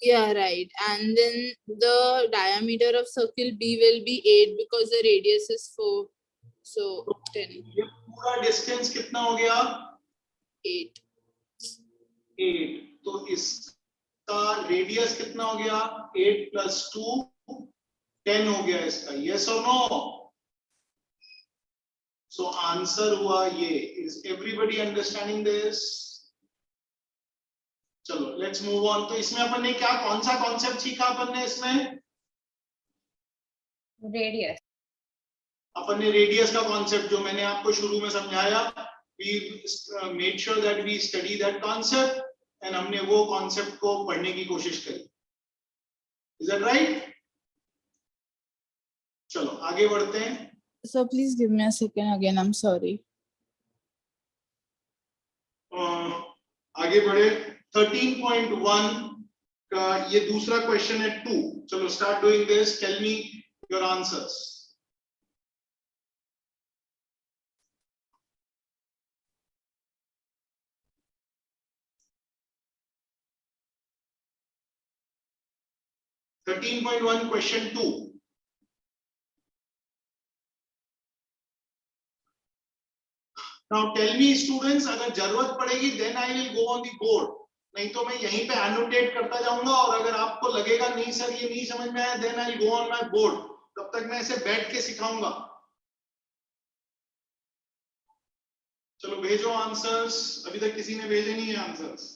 Yeah, right. And then the diameter of circle B will be 8 because the radius is 4. So 10, ये पूरा डिस्टेंस कितना हो गया? 8. 8. तो इसका रेडियस कितना हो गया? 8 + 2 10 हो गया इसका. यस और नो? सो आंसर हुआ ये. Is everybody understanding this? चलो लेट्स मूव ऑन. तो इसमें अपन ने क्या, कौन सा कॉन्सेप्ट सीखा अपन ने इसमें? Radius. अपन ने रेडियस का कॉन्सेप्ट जो मैंने आपको शुरू में समझाया, we made sure that we study that concept and हमने वो कॉन्सेप्ट को पढ़ने की कोशिश करी. Is that right? चलो आगे बढ़ते हैं. So please give me a second again. I'm sorry. आगे बढ़े. 13.1 का ये दूसरा क्वेश्चन है 2. चलो start doing this. Tell me your answers. question 2. Now tell me students, अगर जरूरत पड़ेगी then I will go on the board. नहीं तो मैं यहीं पे annotate करता जाऊंगा, और अगर आपको लगेगा नहीं सर ये नहीं समझ में आया, then I will go on my board. तब तक मैं इसे बैठ के सिखाऊंगा. चलो भेजो आंसर्स. अभी तक किसी ने भेजे नहीं है आंसर्स.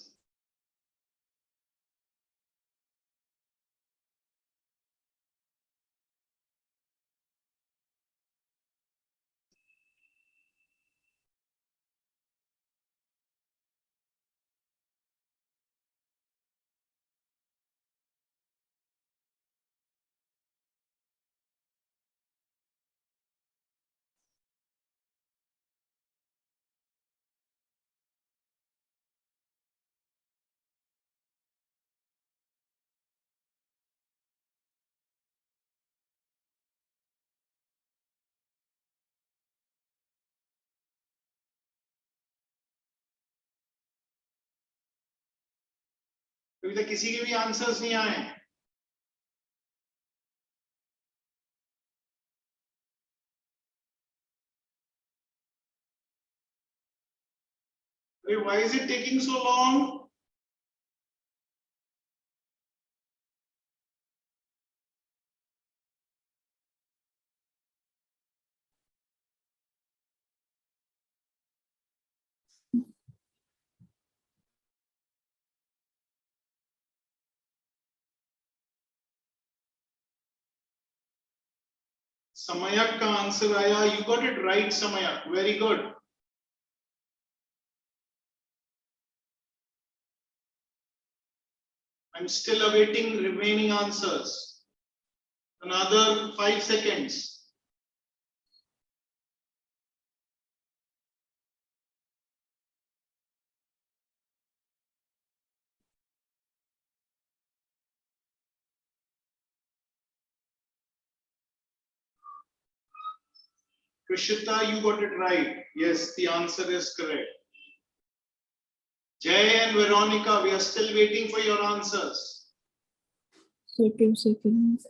अभी तक किसी के भी आंसर्स नहीं आए. Why is it taking so long? Samayak का आंसर आया. You got it right, Samayak. Very good. I'm still awaiting remaining answers. Another 5 seconds. Krishita, you got it right. Yes, the answer is correct. Jay and Veronica, we are still waiting for your answers. So 2 seconds.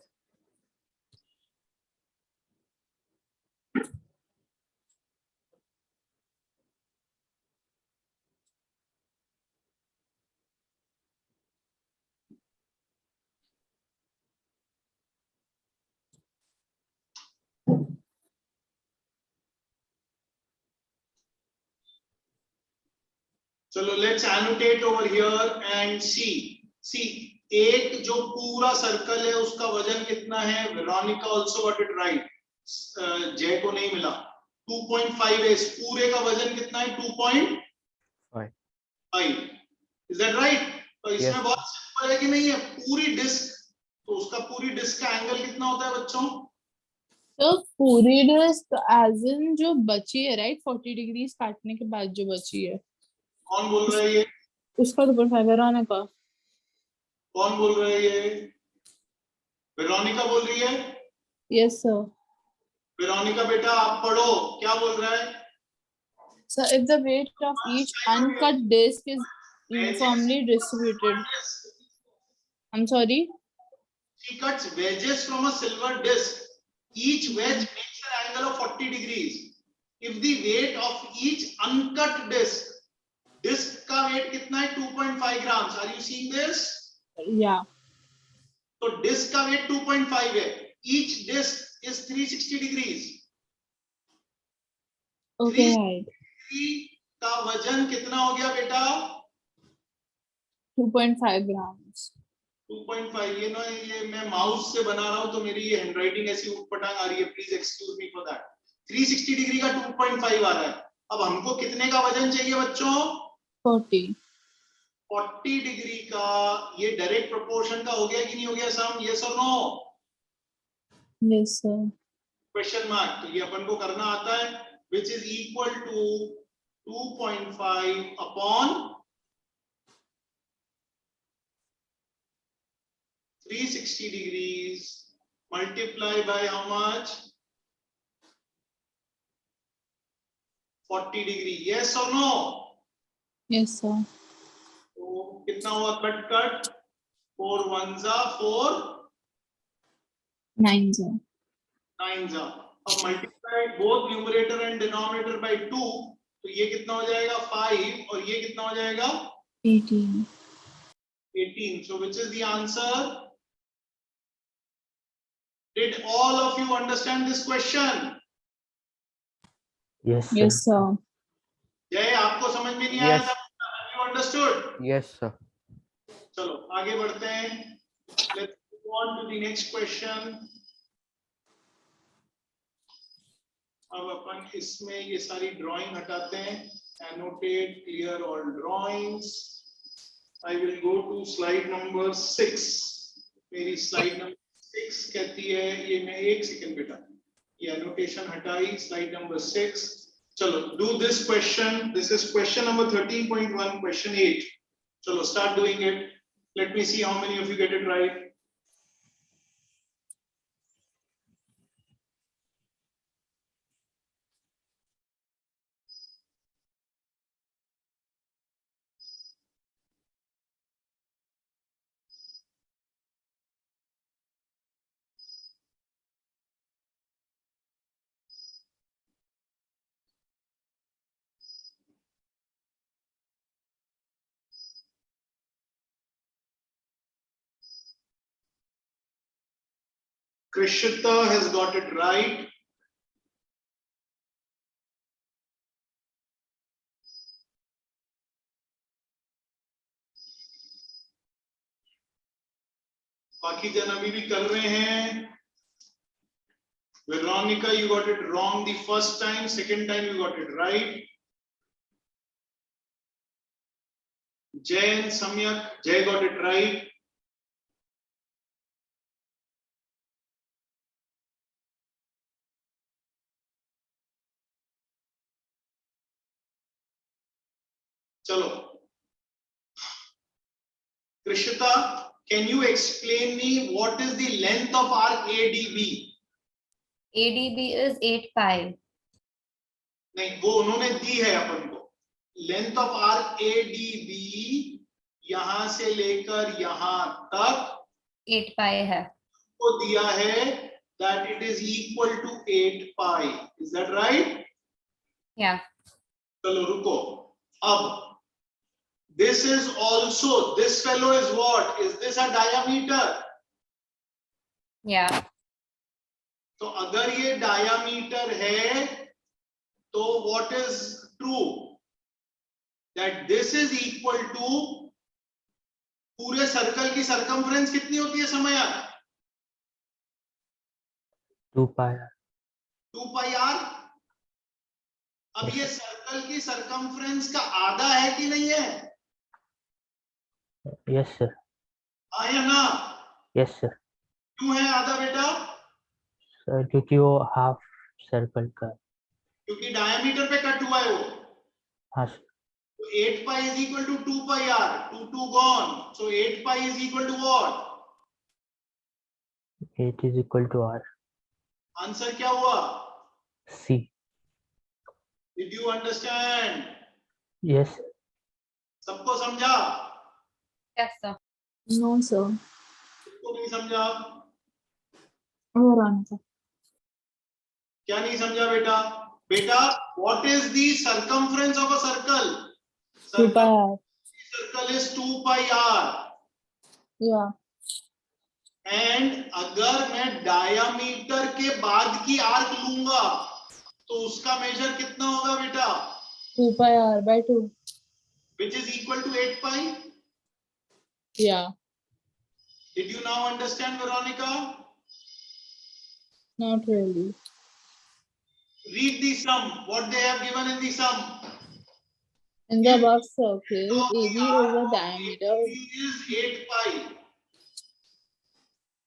चलो let's annotate over here and see. See, 8 जो पूरा circle है उसका वजन कितना है? Veronica also got it right. जय को नहीं मिला. 2.5 है. इस पूरे का वजन कितना है? 2.5. Is that right? तो इसमें Yes. बहुत सिंपल है कि नहीं है? पूरी डिस्क, तो उसका पूरी डिस्क का एंगल कितना होता है बच्चों? तो पूरी डिस्क as in जो बची है, right? 40 डिग्रीज काटने के बाद जो बची है. कौन बोल रहा है ये? उसका 2.5 वेरोनिका का. कौन बोल रहा है ये? वेरोनिका बोल रही है? Yes sir. वेरोनिका बेटा आप पढ़ो, क्या बोल रहा है? So if the weight of each uncut disc is uniformly distributed. I'm sorry. She cuts wedges from a silver disc. Each wedge makes an angle of 40 degrees. if the weight of each uncut disc का weight कितना है 2.5 grams, are you seeing this? Yeah. तो disc का weight 2.5 है, each disc is 360 degrees. Okay, right. 360 का वजन कितना हो गया बेटा? 2.5 grams. 2.5. ये ना, ये मैं माउस से बना रहा हूं तो मेरी ये हैंडराइटिंग ऐसी ऊटपटांग आ रही है, please excuse me for that. 360 degree का 2.5 आ रहा है. अब हमको कितने का वजन चाहिए बच्चों? 40. 40 डिग्री का. ये डायरेक्ट प्रोपोर्शन का हो गया कि नहीं हो गया सम? यस और no? Yes, sir. Question mark. तो ये अपन को करना आता है, which is equal to 2.5 upon 360 degrees multiply by how much? 40 degree. Yes or no? Yes, sir. तो कितना हुआ? Cut cut. 4 1s are 4 9, sir. 9s are. अब multiply both numerator and denominator by 2, तो ये कितना हो जाएगा? 5 और ये कितना हो जाएगा? 18. 18. So which is the answer? Did all of you understand this question? Yes, sir. Yes, sir. जय, आपको समझ में नहीं आया Yes. था? Have you understood? Yes, sir. चलो आगे बढ़ते हैं. Let's move on to the next question. अब अपन इसमें ये सारी ड्राइंग हटाते हैं. Annotate, clear all drawings. I will go to slide number 6. मेरी slide number 6 कहती है, ये मैं एक सेकंड बेटा, ये annotation हटाई. Slide number 6. चलो do this question. This is question number 13.1, question 8. चलो start doing it. Let me see how many of you get it right. Krishita has got it right. बाकी जन अभी भी कर रहे हैं. Veronica, you got it wrong the first time. Second time you got it right. Jay and Samyak, Jay got it right. Chalo. Krishita, can you explain me what is the length of our ADB? ADB is 8 pi. नहीं, वो उन्होंने दी है अपन को. Length of are ADB यहां से लेकर यहां तक 8 pi है. को दिया है that it is equal to 8 pi. Is that right? Yeah. चलो रुको. अब this is also, this fellow is what? Is this a diameter? Yeah. तो अगर ये diameter है, तो what is true? That this is equal to पूरे circle की circumference कितनी होती है समय? 2 pi. 2 pi r. अब ये सर्कल की circumference का आधा है कि नहीं है? Yes, sir. आया ना? Yes, sir. क्यों है आधा बेटा? सर क्योंकि वो हाफ सर्कल का. क्योंकि diameter पे कट हुआ है वो. हाँ sir. So 8 pi is equal to 2 pi r. 2 gone. So 8 pi is equal to what? 8 is equal to R. Answer क्या हुआ? C. Did you understand? Yes, sir. सबको समझा? Yes, sir. No, sir. सबको नहीं समझा? Veronica. क्या नहीं समझा बेटा? बेटा what is the circumference of a circle? 2 pi r. Circle is 2 pi r. Yeah. And अगर मैं डायमीटर के बाद की आर्क लूंगा तो उसका मेजर कितना होगा बेटा? 2 pi r by 2. Which is equal to 8 pi. Yeah. Did you now understand, Veronica? Not really. Read the sum. What they have given in the sum. In the above circle, So AB is the diameter. AB is 8 pi.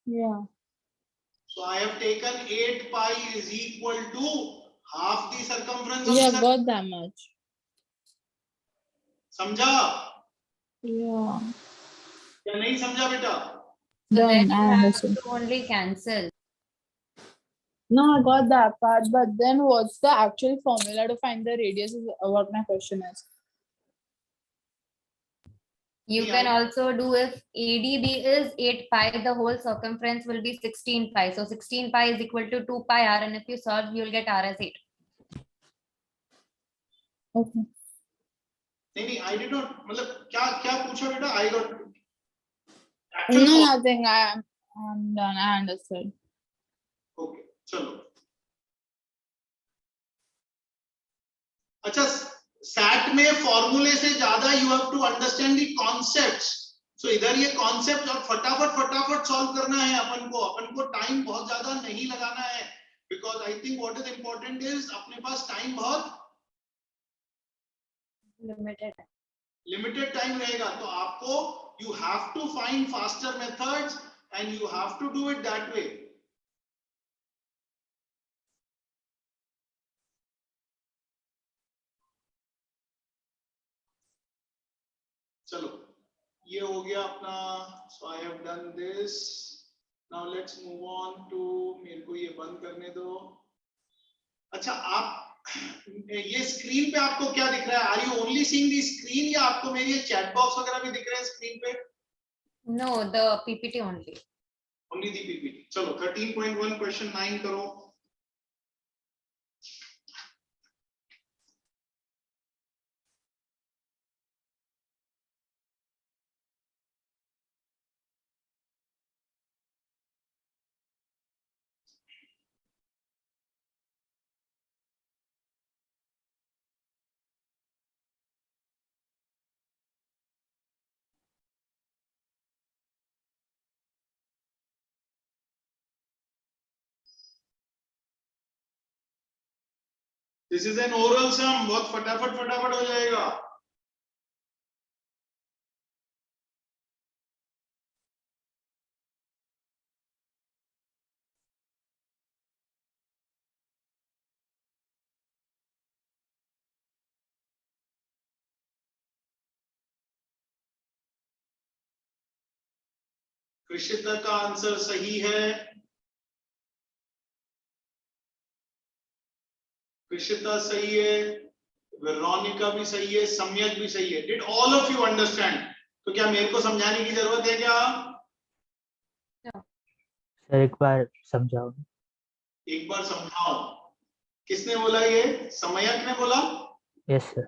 Yeah. So I have taken 8 pi is equal to half the circumference of Yeah, the circle. got that much. समझा Yeah. या नहीं समझा बेटा? So then Done. you I have understand. to only cancel. No, I got that part, but then what's the actual formula to find the radius is what my question is. You Yeah. can also do if ADB is 8 pi, the whole circumference will be 16 pi. So 16 pi is equal to 2 pi r, and if you solve, you'll get r as 8. Okay. नहीं I did not मतलब क्या क्या पूछा बेटा? I got No, nothing. I'm done. I understood. Okay, चलो. अच्छा, set में फॉर्मूले से ज्यादा you have to understand the concepts. So इधर ये कॉन्सेप्ट और फटाफट सॉल्व करना है अपन को टाइम बहुत ज्यादा नहीं लगाना है, because I think what is important is अपने पास टाइम बहुत लिमिटेड टाइम रहेगा, तो आपको you have to find faster methods and you have to do it that way. चलो ये हो गया अपना. So I have done this. Now let's move on to, मेरे को ये बंद करने दो. अच्छा, आप ये स्क्रीन पे आपको क्या दिख रहा है? Are you only seeing the screen या आपको मेरी चैट बॉक्स वगैरह भी दिख रहा है स्क्रीन पे? No, the PPT only. Only the PPT. चलो 13.1 क्वेश्चन 9 करो. दिस इज एन ओरल सम. बहुत फटाफट हो जाएगा. कृषिता का आंसर सही है. कृषिता सही है, वेरोनिका भी सही है, सम्यक भी सही है. Did all of you understand? तो क्या मेरे को समझाने की जरूरत है क्या? सर एक बार समझाओ. एक बार समझाओ. किसने बोला? ये सम्यक ने बोला. Yes sir.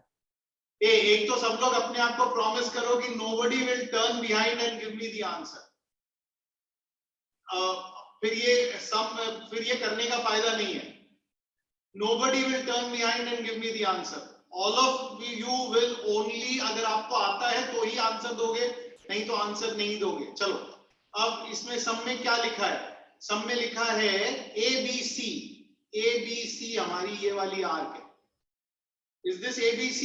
एक तो सब लोग अपने आप को प्रॉमिस करो कि nobody will turn behind and give me the answer. फिर ये करने का फायदा नहीं है. Nobody will turn behind and give me the answer. All of you will only, अगर आपको आता है तो ही आंसर दोगे, नहीं तो आंसर नहीं दोगे. चलो, अब इसमें सम में क्या लिखा है? सम में लिखा है ABC हमारी ये वाली आर्क है. Is this ABC?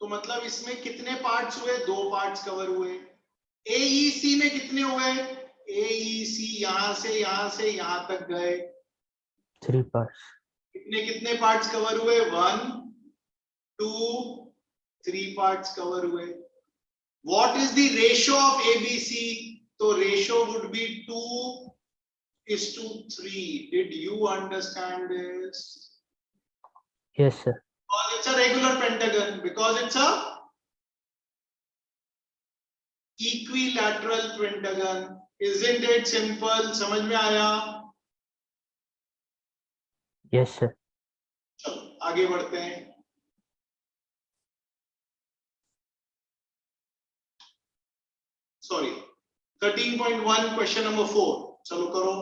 तो मतलब इसमें कितने पार्ट्स हुए? 2 पार्ट्स कवर हुए. AEC में कितने हुए? AEC यहां से यहां तक गए. 3 parts. कितने पार्ट्स कवर हुए? 1 2 3 पार्ट्स कवर हुए. What is the ratio of ABC? तो ratio would be 2:3. Did you understand this? Yes sir. Because it's a regular pentagon, because it's a equilateral pentagon. Isn't it simple? समझ में आया? Yes sir. आगे बढ़ते हैं। Sorry 13.1 question number 4 चलो करो।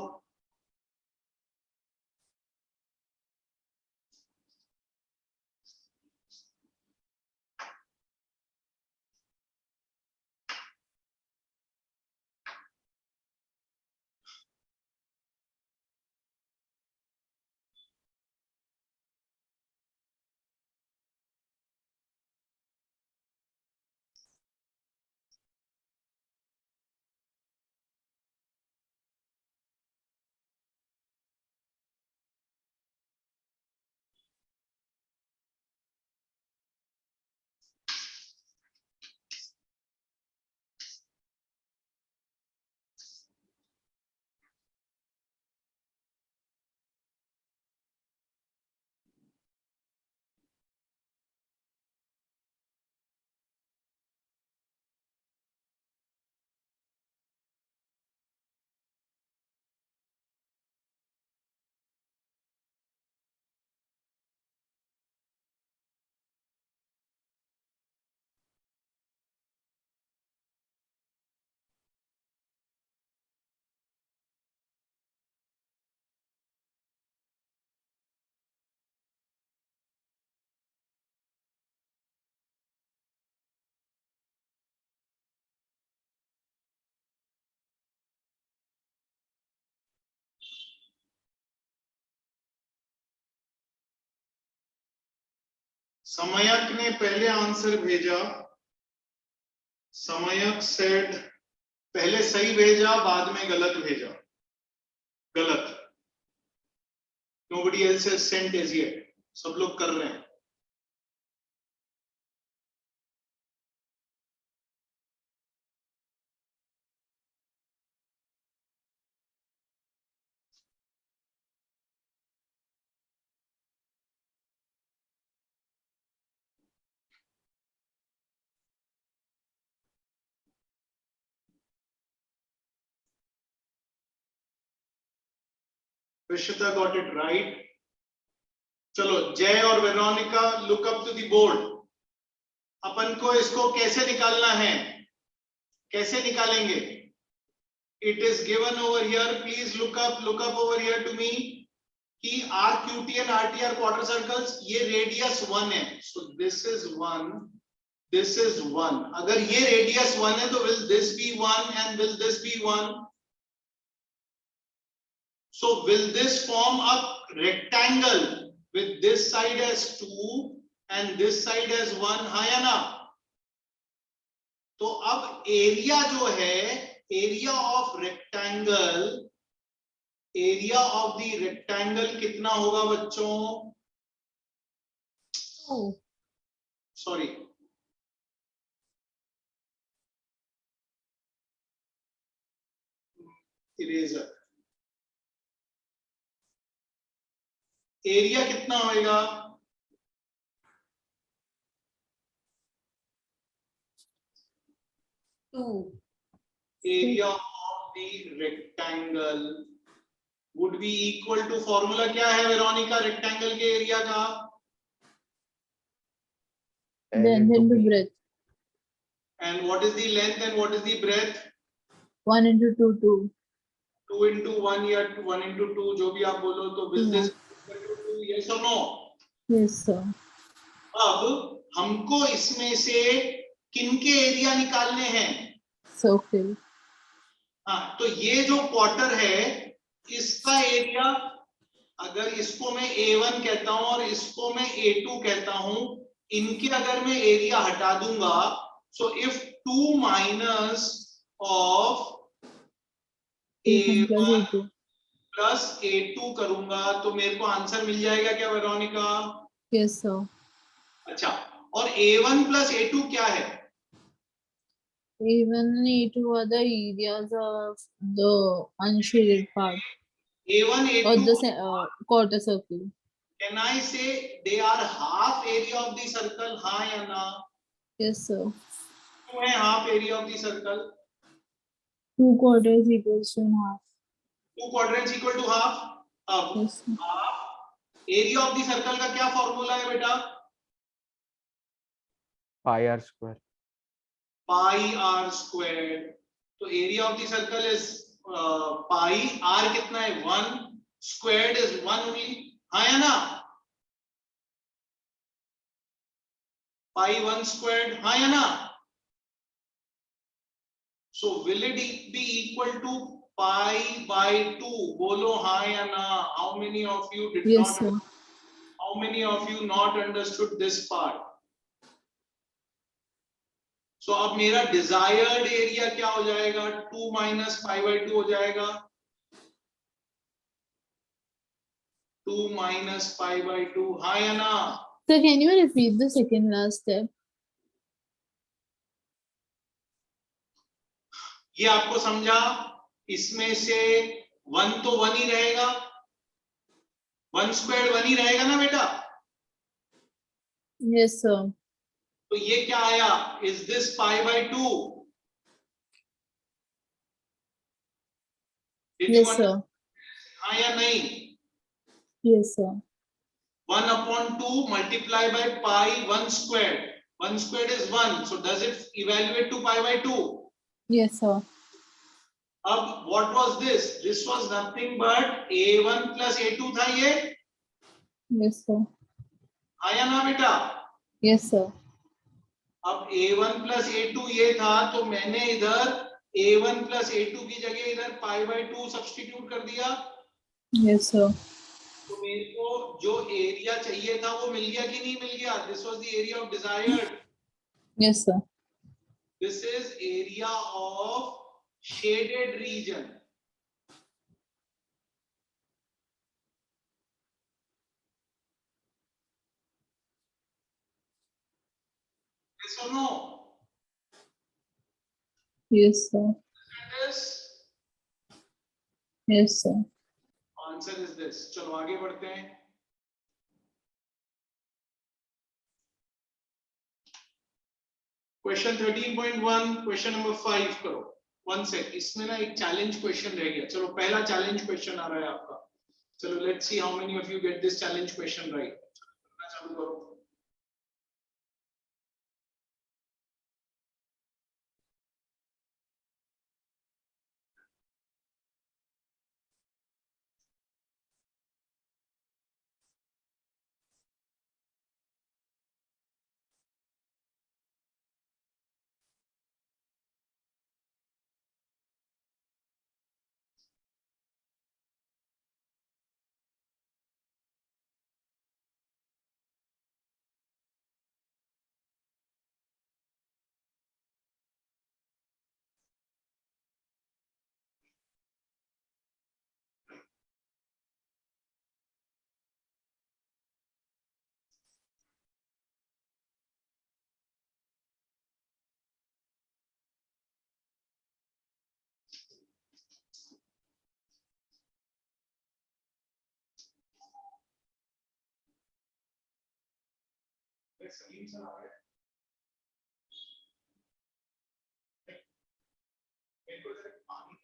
समयक ने पहले आंसर भेजा। समयक सेड पहले सही भेजा बाद में गलत भेजा। गलत। Nobody else has sent as yet. सब लोग कर रहे हैं। Prishita got it right. चलो जय और Veronica look up to the board. अपन को इसको कैसे निकालना है, कैसे निकालेंगे? It is given over here, please look up over here to me कि R QT and RTR quarter circles, ये रेडियस 1 है। So this is 1, this is 1। अगर ये रेडियस 1 है तो will this be 1 and will this be 1? So will this form a rectangle with this side as 2 and this side as 1? हाँ या ना? तो अब एरिया जो है, area of rectangle, area of the rectangle कितना होगा बच्चों? Sorry, eraser. एरिया कितना होएगा? 2. Area of the rectangle would be equal to, formula क्या है वेरोनिका रेक्टेंगल के एरिया का? Length into breadth. And what is the length and what is the breadth? 1 into 2, 2. 2 into 1 या 1 into 2 जो भी आप बोलो, तो will this equal to 2? Yes or no? Yes, sir. अब हमको इसमें से किनके एरिया निकालने हैं? Circle. हाँ, तो ये जो क्वार्टर है इसका एरिया, अगर इसको मैं A1 कहता हूं और इसको मैं A2 कहता हूं, इनके अगर मैं एरिया हटा दूंगा, so if 2 minus of A1 plus A1 A2. Plus A2 करूंगा तो मेरे को आंसर मिल जाएगा क्या वेरोनिका? Yes, sir. अच्छा, और A1 प्लस A2 क्या है? A1 and A2 are the areas of the unshaded part A1 or A2 the quarter circle. can I say they are half area of the circle? हाँ या ना? Yes, sir. क्यों है half area of the circle? 2 quarters equals to half. 2 quadrants equal to half. अब Yes, sir. half area of the circle का क्या formula है बेटा? pi r square. Pi R square. तो area of the circle is pi. R कितना है? 1. Squared is 1 only. हाँ या ना? Pi 1 squared. हाँ या ना? So will it be equal to pi by 2? बोलो हाँ या ना? How many of you did Yes, not? sir. How many of you not understood this part? So अब मेरा desired area क्या हो जाएगा? 2 minus pi by 2 हो जाएगा. 2 minus pi by 2. हाँ या ना? So can you repeat the second last step? ये आपको समझा? इसमें से 1 तो 1 ही रहेगा. 1 स्क्वायर 1 ही रहेगा ना बेटा? Yes, sir. तो ये क्या आया? Is this pi by 2? Did you Yes, sir. हाँ या नहीं? Yes, sir. 1 upon 2 multiply by pi 1 squared. 1 squared is 1. So does it evaluate to pi by 2? Yes, sir. अब what was this? This was nothing but a1 plus a2 था ये. Yes, sir. आया ना बेटा? Yes, sir. अब a1 plus a2 ये था, तो मैंने इधर a1 plus a2 की जगह इधर pi by 2 सब्स्टिट्यूट कर दिया. Yes, sir. तो मेरे को जो एरिया चाहिए था वो मिल गया कि नहीं मिल गया? This was the area of desired. Yes, sir. This is area of shaded region. Yes or no? Yes, sir. This Yes, sir. answer is this. चलो आगे बढ़ते हैं. क्वेश्चन 13.1 क्वेश्चन नंबर 5 करो. 1 सेक. इसमें ना एक चैलेंज क्वेश्चन रह गया. चलो पहला चैलेंज क्वेश्चन आ रहा है आपका. चलो let's see how many of you get this challenge question right. चालू करो. सलीम सर आ रहे हैं. मेरे को जरा पानी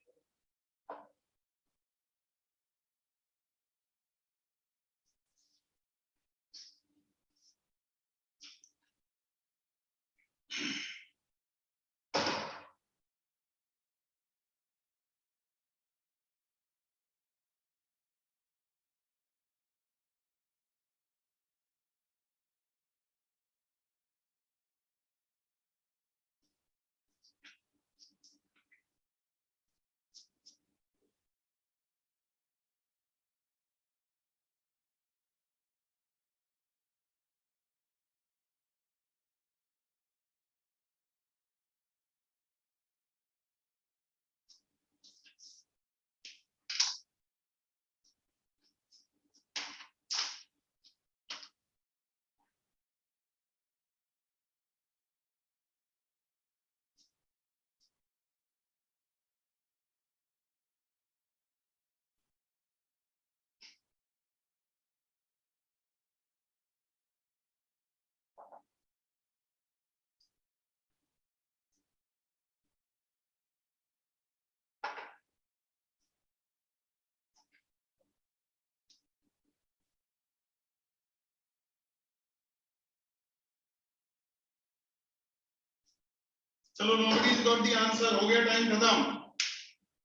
चलो nobody's got the answer. हो गया टाइम खत्म.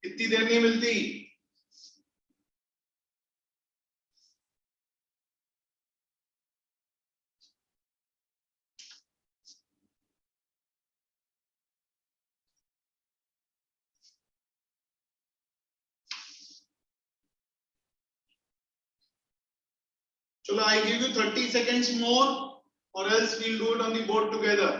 इतनी देर नहीं मिलती. चलो I give you 30 seconds more or else we'll do it on the board together.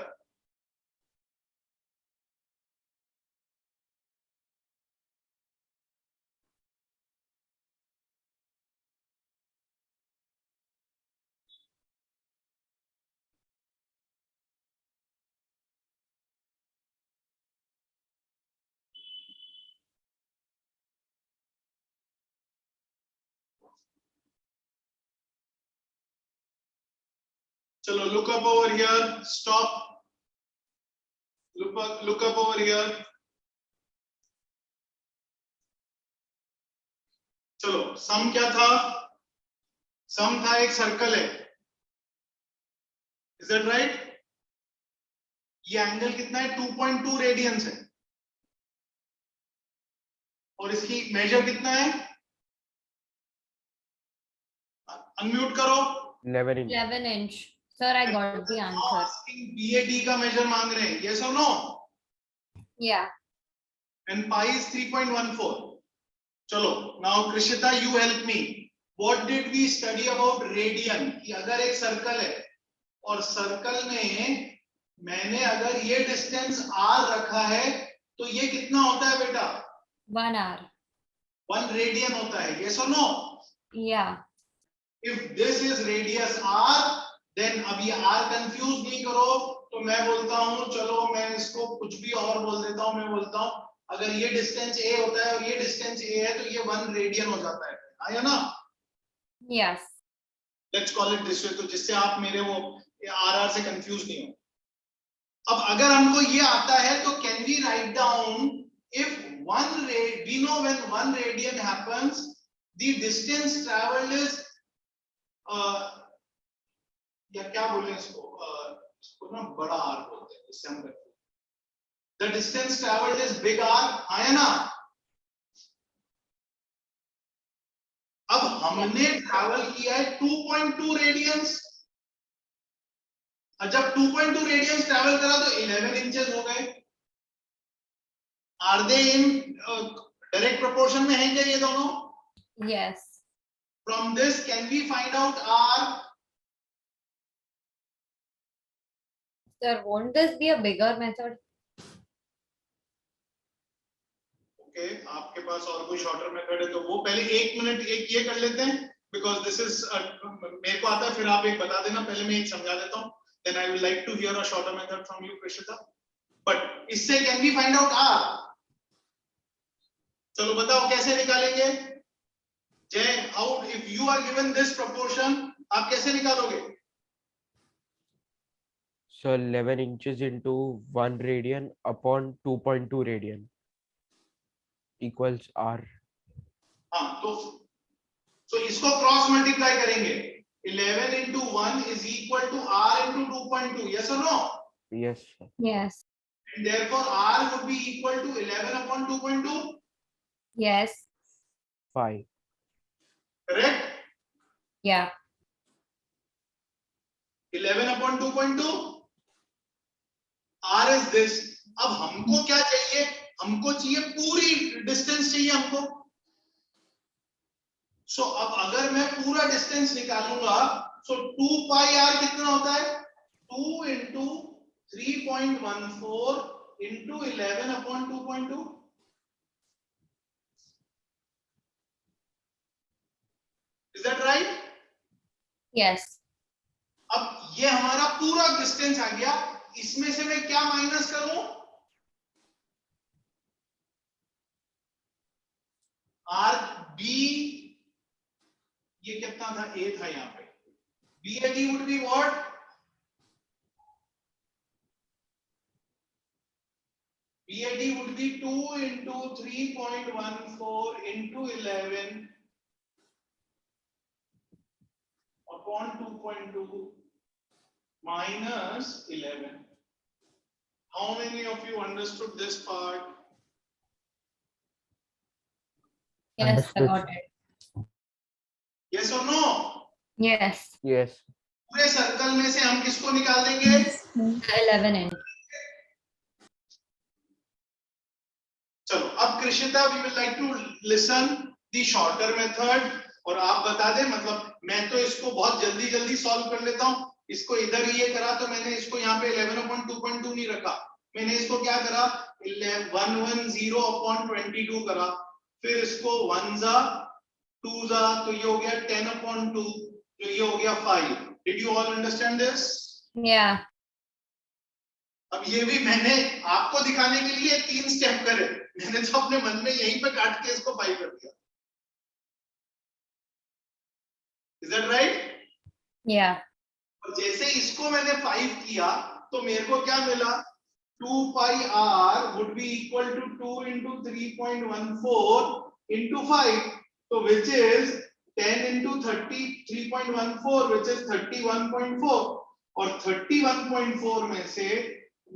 चलो look up over here. Stop. Look up over here. चलो सम क्या था? सम था एक सर्कल है. Is that right? ये एंगल कितना है? 2.2 रेडियंस है. और इसकी मेजर कितना है? अनम्यूट करो. 11 inch. 11 inch. Sir, I got the answer. BAD का मेजर मांग रहे हैं. Yes or no? Yeah. And pi is 3.14. चलो now Krishita, you help me. What did we study about radian? कि अगर एक सर्कल है और सर्कल में मैंने अगर ये डिस्टेंस r रखा है तो ये कितना होता है बेटा? 1 hour. 1 रेडियन होता है. Yes or no? Yeah. If this is radius r, then अब ये r कंफ्यूज नहीं करो. तो मैं बोलता हूँ, चलो मैं इसको कुछ भी और बोल देता हूँ. मैं बोलता हूँ अगर ये डिस्टेंस a होता है और ये डिस्टेंस a है तो ये 1 रेडियन हो जाता है. आया ना? Yes. Let's call it this way, तो जिससे आप मेरे वो आर से कंफ्यूज नहीं हो. अब अगर हमको ये आता है तो can we write down if we know when 1 radian happens the distance travelled is या क्या बोले इसको ना बड़ा आर बोलते हैं. इससे हम करते हैं the distance travelled is big R. आया ना? अब हमने ट्रैवल किया है 2.2 रेडियंस. जब 2.2 रेडियंस ट्रैवल करा तो 11 इंचेस हो गए. Are they in direct proportion में हैं क्या ये दोनों? Yes. From this can we find out r? Sir, won't this be a bigger method? Okay, आपके पास और कोई शॉर्टर मेथड है तो वो पहले 1 मिनट एक ये कर लेते हैं. बिकॉज दिस इज मेरे को आता है, फिर आप एक बता देना. पहले मैं एक समझा देता हूँ. Then I will like to hear a shorter method from you Krishita. But इससे can we find out r? चलो बताओ कैसे निकालेंगे? Jay, how if you are given this proportion आप कैसे निकालोगे? So 11 inches into 1 radian upon 2.2 radian equals r. हाँ, तो इसको क्रॉस मल्टीप्लाई करेंगे. 11 into 1 is equal to r into 2.2. Yes or no? Yes, sir. Yes. And therefore r would be equal to 11 upon 2.2. Yes. 5. Correct? Yeah. 11 upon 2.2. r is this. अब हमको क्या चाहिए? हमको चाहिए पूरी डिस्टेंस चाहिए हमको. सो अब अगर मैं पूरा डिस्टेंस निकालूंगा सो 2 pi r कितना होता है? 2 into 3.14 into 11 upon 2.2. Is that right? Yes. अब ये हमारा पूरा डिस्टेंस आ गया. इसमें से मैं क्या माइनस करूं? आर बी, ये कितना था? ए था यहां पे. BAD would be what? BAD would be 2 into 3.14 into 11 upon 2.2 minus 11. How many of you understood this part? Yes, I Understood. got it. Yes or no? Yes, Yes. पूरे circle में से हम किसको निकाल देंगे? 11 inch. चलो अब Krishita we will like to listen the shorter method और आप बता दें, मतलब मैं तो इसको बहुत जल्दी जल्दी सॉल्व कर लेता हूं। इसको इधर ये करा तो मैंने इसको यहाँ पे 11/2.2 नहीं रखा, मैंने इसको क्या करा 110/22 करा, फिर इसको 1 जा 2 जा तो ये हो गया 10/2, तो ये हो गया 5। Did you all understand this? Yeah. अब ये भी मैंने आपको दिखाने के लिए 3 स्टेप करे, मैंने तो अपने मन में यहीं पे काट के इसको 5 कर दिया। Is that right? Yeah. और जैसे इसको मैंने 5 किया तो मेरे को क्या मिला 2 pi r would be equal to 2 into 3.14 into 5, so which is 10 into 3.14 which is 31.4 और 31.4 में से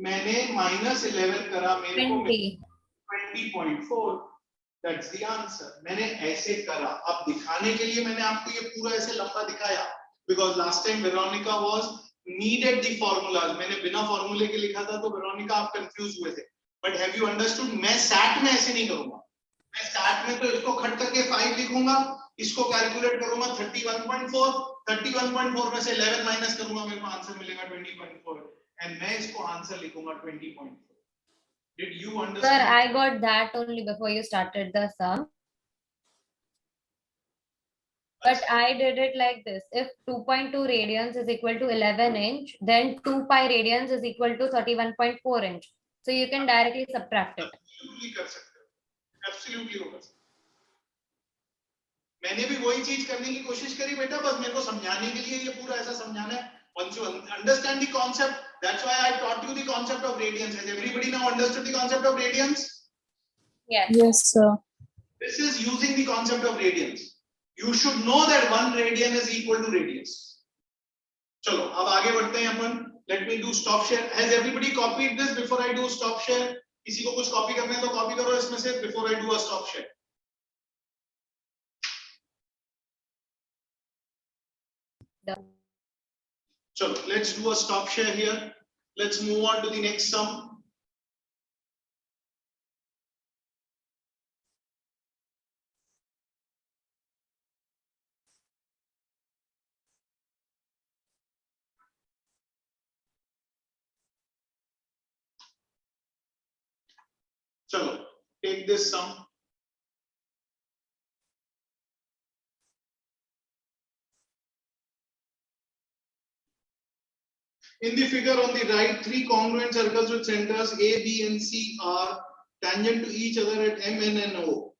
मैंने -11 करा, मेरे को 20.4, that's the answer। मैंने ऐसे करा। अब दिखाने के लिए मैंने आपको ये पूरा ऐसे लंबा दिखाया because last time Veronica was needed the formulas, मैंने बिना फॉर्मूले के लिखा था तो वेरोनिका आप कंफ्यूज हुए थे, but have you understood मैं सैट में ऐसे नहीं करूंगा, मैं सैट में तो इसको खट करके 5 लिखूंगा, इसको कैलकुलेट करूंगा 31.4 में से 11 माइनस करूंगा, मेरे को आंसर मिलेगा 20.4 एंड मैं इसको आंसर लिखूंगा 20.4। Did you Sir, understand? I got that only before you started the sum. But I did it like this. If 2.2 radians is equal to 11 inch, then 2 pi radians is equal to 31.4 inch. So you can directly subtract it. Absolutely कर सकते हो, absolutely हो सकता है। मैंने भी वही चीज करने की कोशिश करी बेटा, बस मेरे को समझाने के लिए ये पूरा ऐसा समझाना है। Once you understand the concept, that's why I taught you the concept of radians. Has everybody now understood the concept of radians? Yes. Yes, sir. This is using the concept of radians. You should know that 1 radian is equal to radius. चलो अब आगे बढ़ते हैं अपन। Let me do stop share. Has everybody copied this before I do stop share? किसी को कुछ copy करना है तो कॉपी करो इसमें से before I do a stop share. चलो let's do a stop share here. Let's move on to the next sum. चलो take this sum. In the figure on the right, 3 congruent circles with centers A, B, and C are tangent to each other at M, N, and O.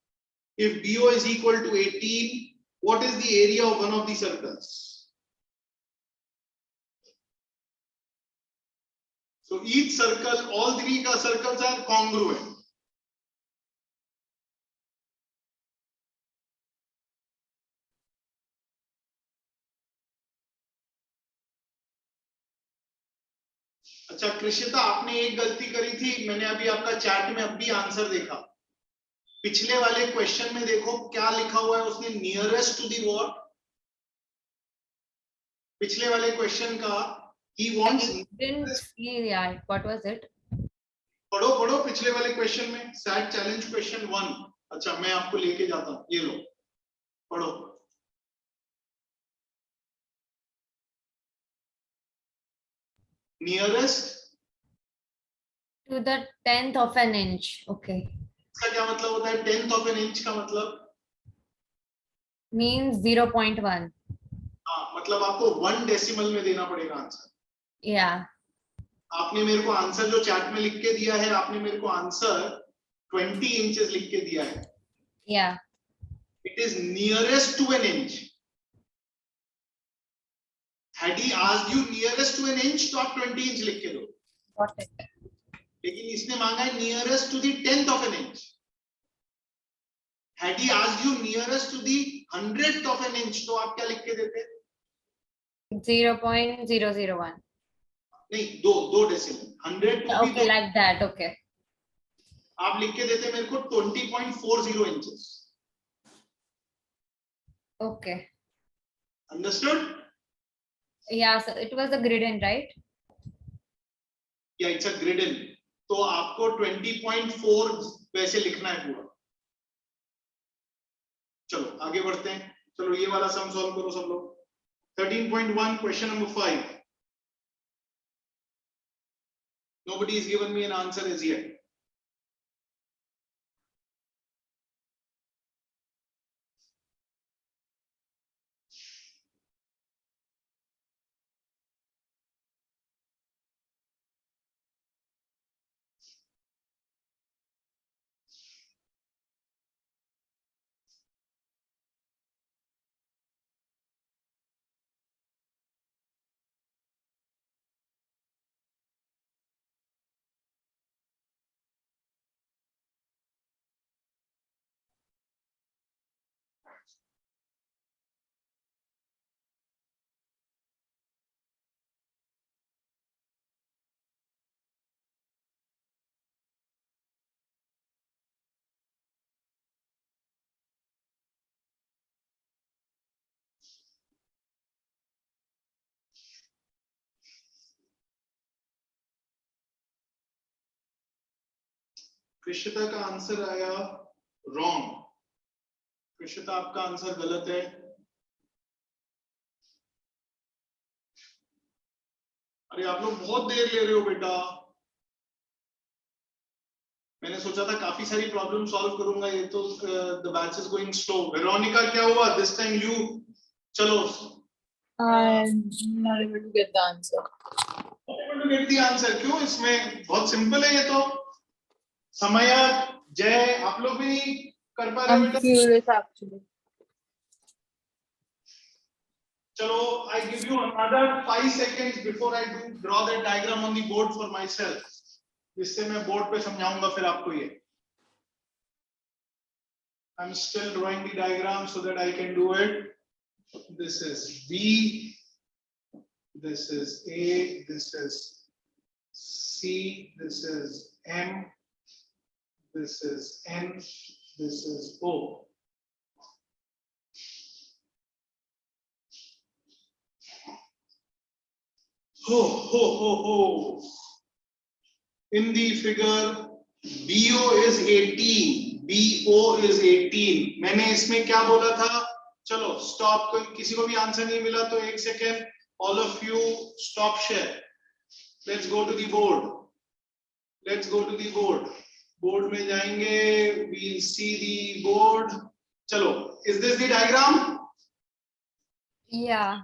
If BO is equal to 18, what is the area of one of the circles? So each circle, all 3 circles are congruent. अच्छा कृषिता, आपने एक गलती करी थी, मैंने अभी आपका chat में अभी आंसर देखा। पिछले वाले क्वेश्चन में देखो क्या लिखा हुआ है उसने, नियरेस्ट टू दी व्हाट। पिछले वाले क्वेश्चन का he wants, I didn't see, yeah, what was it? पढ़ो पढ़ो पिछले वाले क्वेश्चन में, सैट चैलेंज क्वेश्चन 1। अच्छा मैं आपको लेके जाता हूँ, ये लो पढ़ो। Nearest To the 10th of an inch. Okay. इसका क्या मतलब होता है? 10th ऑफ एन इंच का मतलब Means 0.1. हाँ, मतलब आपको 1 डेसिमल में देना पड़ेगा आंसर। Yeah. आपने मेरे को आंसर जो चैट में लिख के दिया है, आपने मेरे को आंसर 20 इंचेस लिख के दिया है। Yeah. It is nearest to an inch. Had he asked you nearest to an inch, तो आप 20 इंच लिख के दो। Got it. लेकिन इसने मांगा है nearest to the 10th of an inch. Had he asked you nearest to the 100th of an inch, तो आप क्या लिख के देते? 0.001. नहीं, दो decimal, 100 to Okay, like that. Okay. आप लिख के देते मेरे को 20.40 inches. Okay. Understood? Yeah, so it was a gradient, right? Yeah, it's a gradient. तो आपको 20.4 वैसे लिखना है पूरा. चलो आगे बढ़ते हैं. चलो ये वाला सम सॉल्व करो सब लोग. 13.1 question number 5. Nobody has given me an answer as yet. Krishita का आंसर आया रॉन्ग. कृषिता आपका आंसर गलत है. अरे आप लोग बहुत देर ले रहे हो बेटा. मैंने सोचा था काफी सारी प्रॉब्लम सॉल्व करूंगा, ये तो the batch is going slow. Veronica क्या हुआ दिस टाइम यू? चलो. I'm not able to get the answer. Get the answer. क्यों? इसमें बहुत सिंपल है ये तो. समय, जय, आप लोग भी नहीं कर पा रहे I'm बेटा. curious actually. चलो, I give you another 5 seconds before I draw that diagram on the board for myself. जिससे मैं बोर्ड पे समझाऊंगा फिर आपको ये. I'm still drawing the diagram so that I can do it. This is B, this is A, this is C, this is M, this is N, this is O. Ho. In the figure, BO is 18, BO is 18. मैंने इसमें क्या बोला था? चलो stop. किसी को भी answer नहीं मिला तो एक second. All of you stop share. Let's go to the board. Let's go to the board. Board में जाएंगे. We'll see the board. चलो. Is this the diagram? Yeah.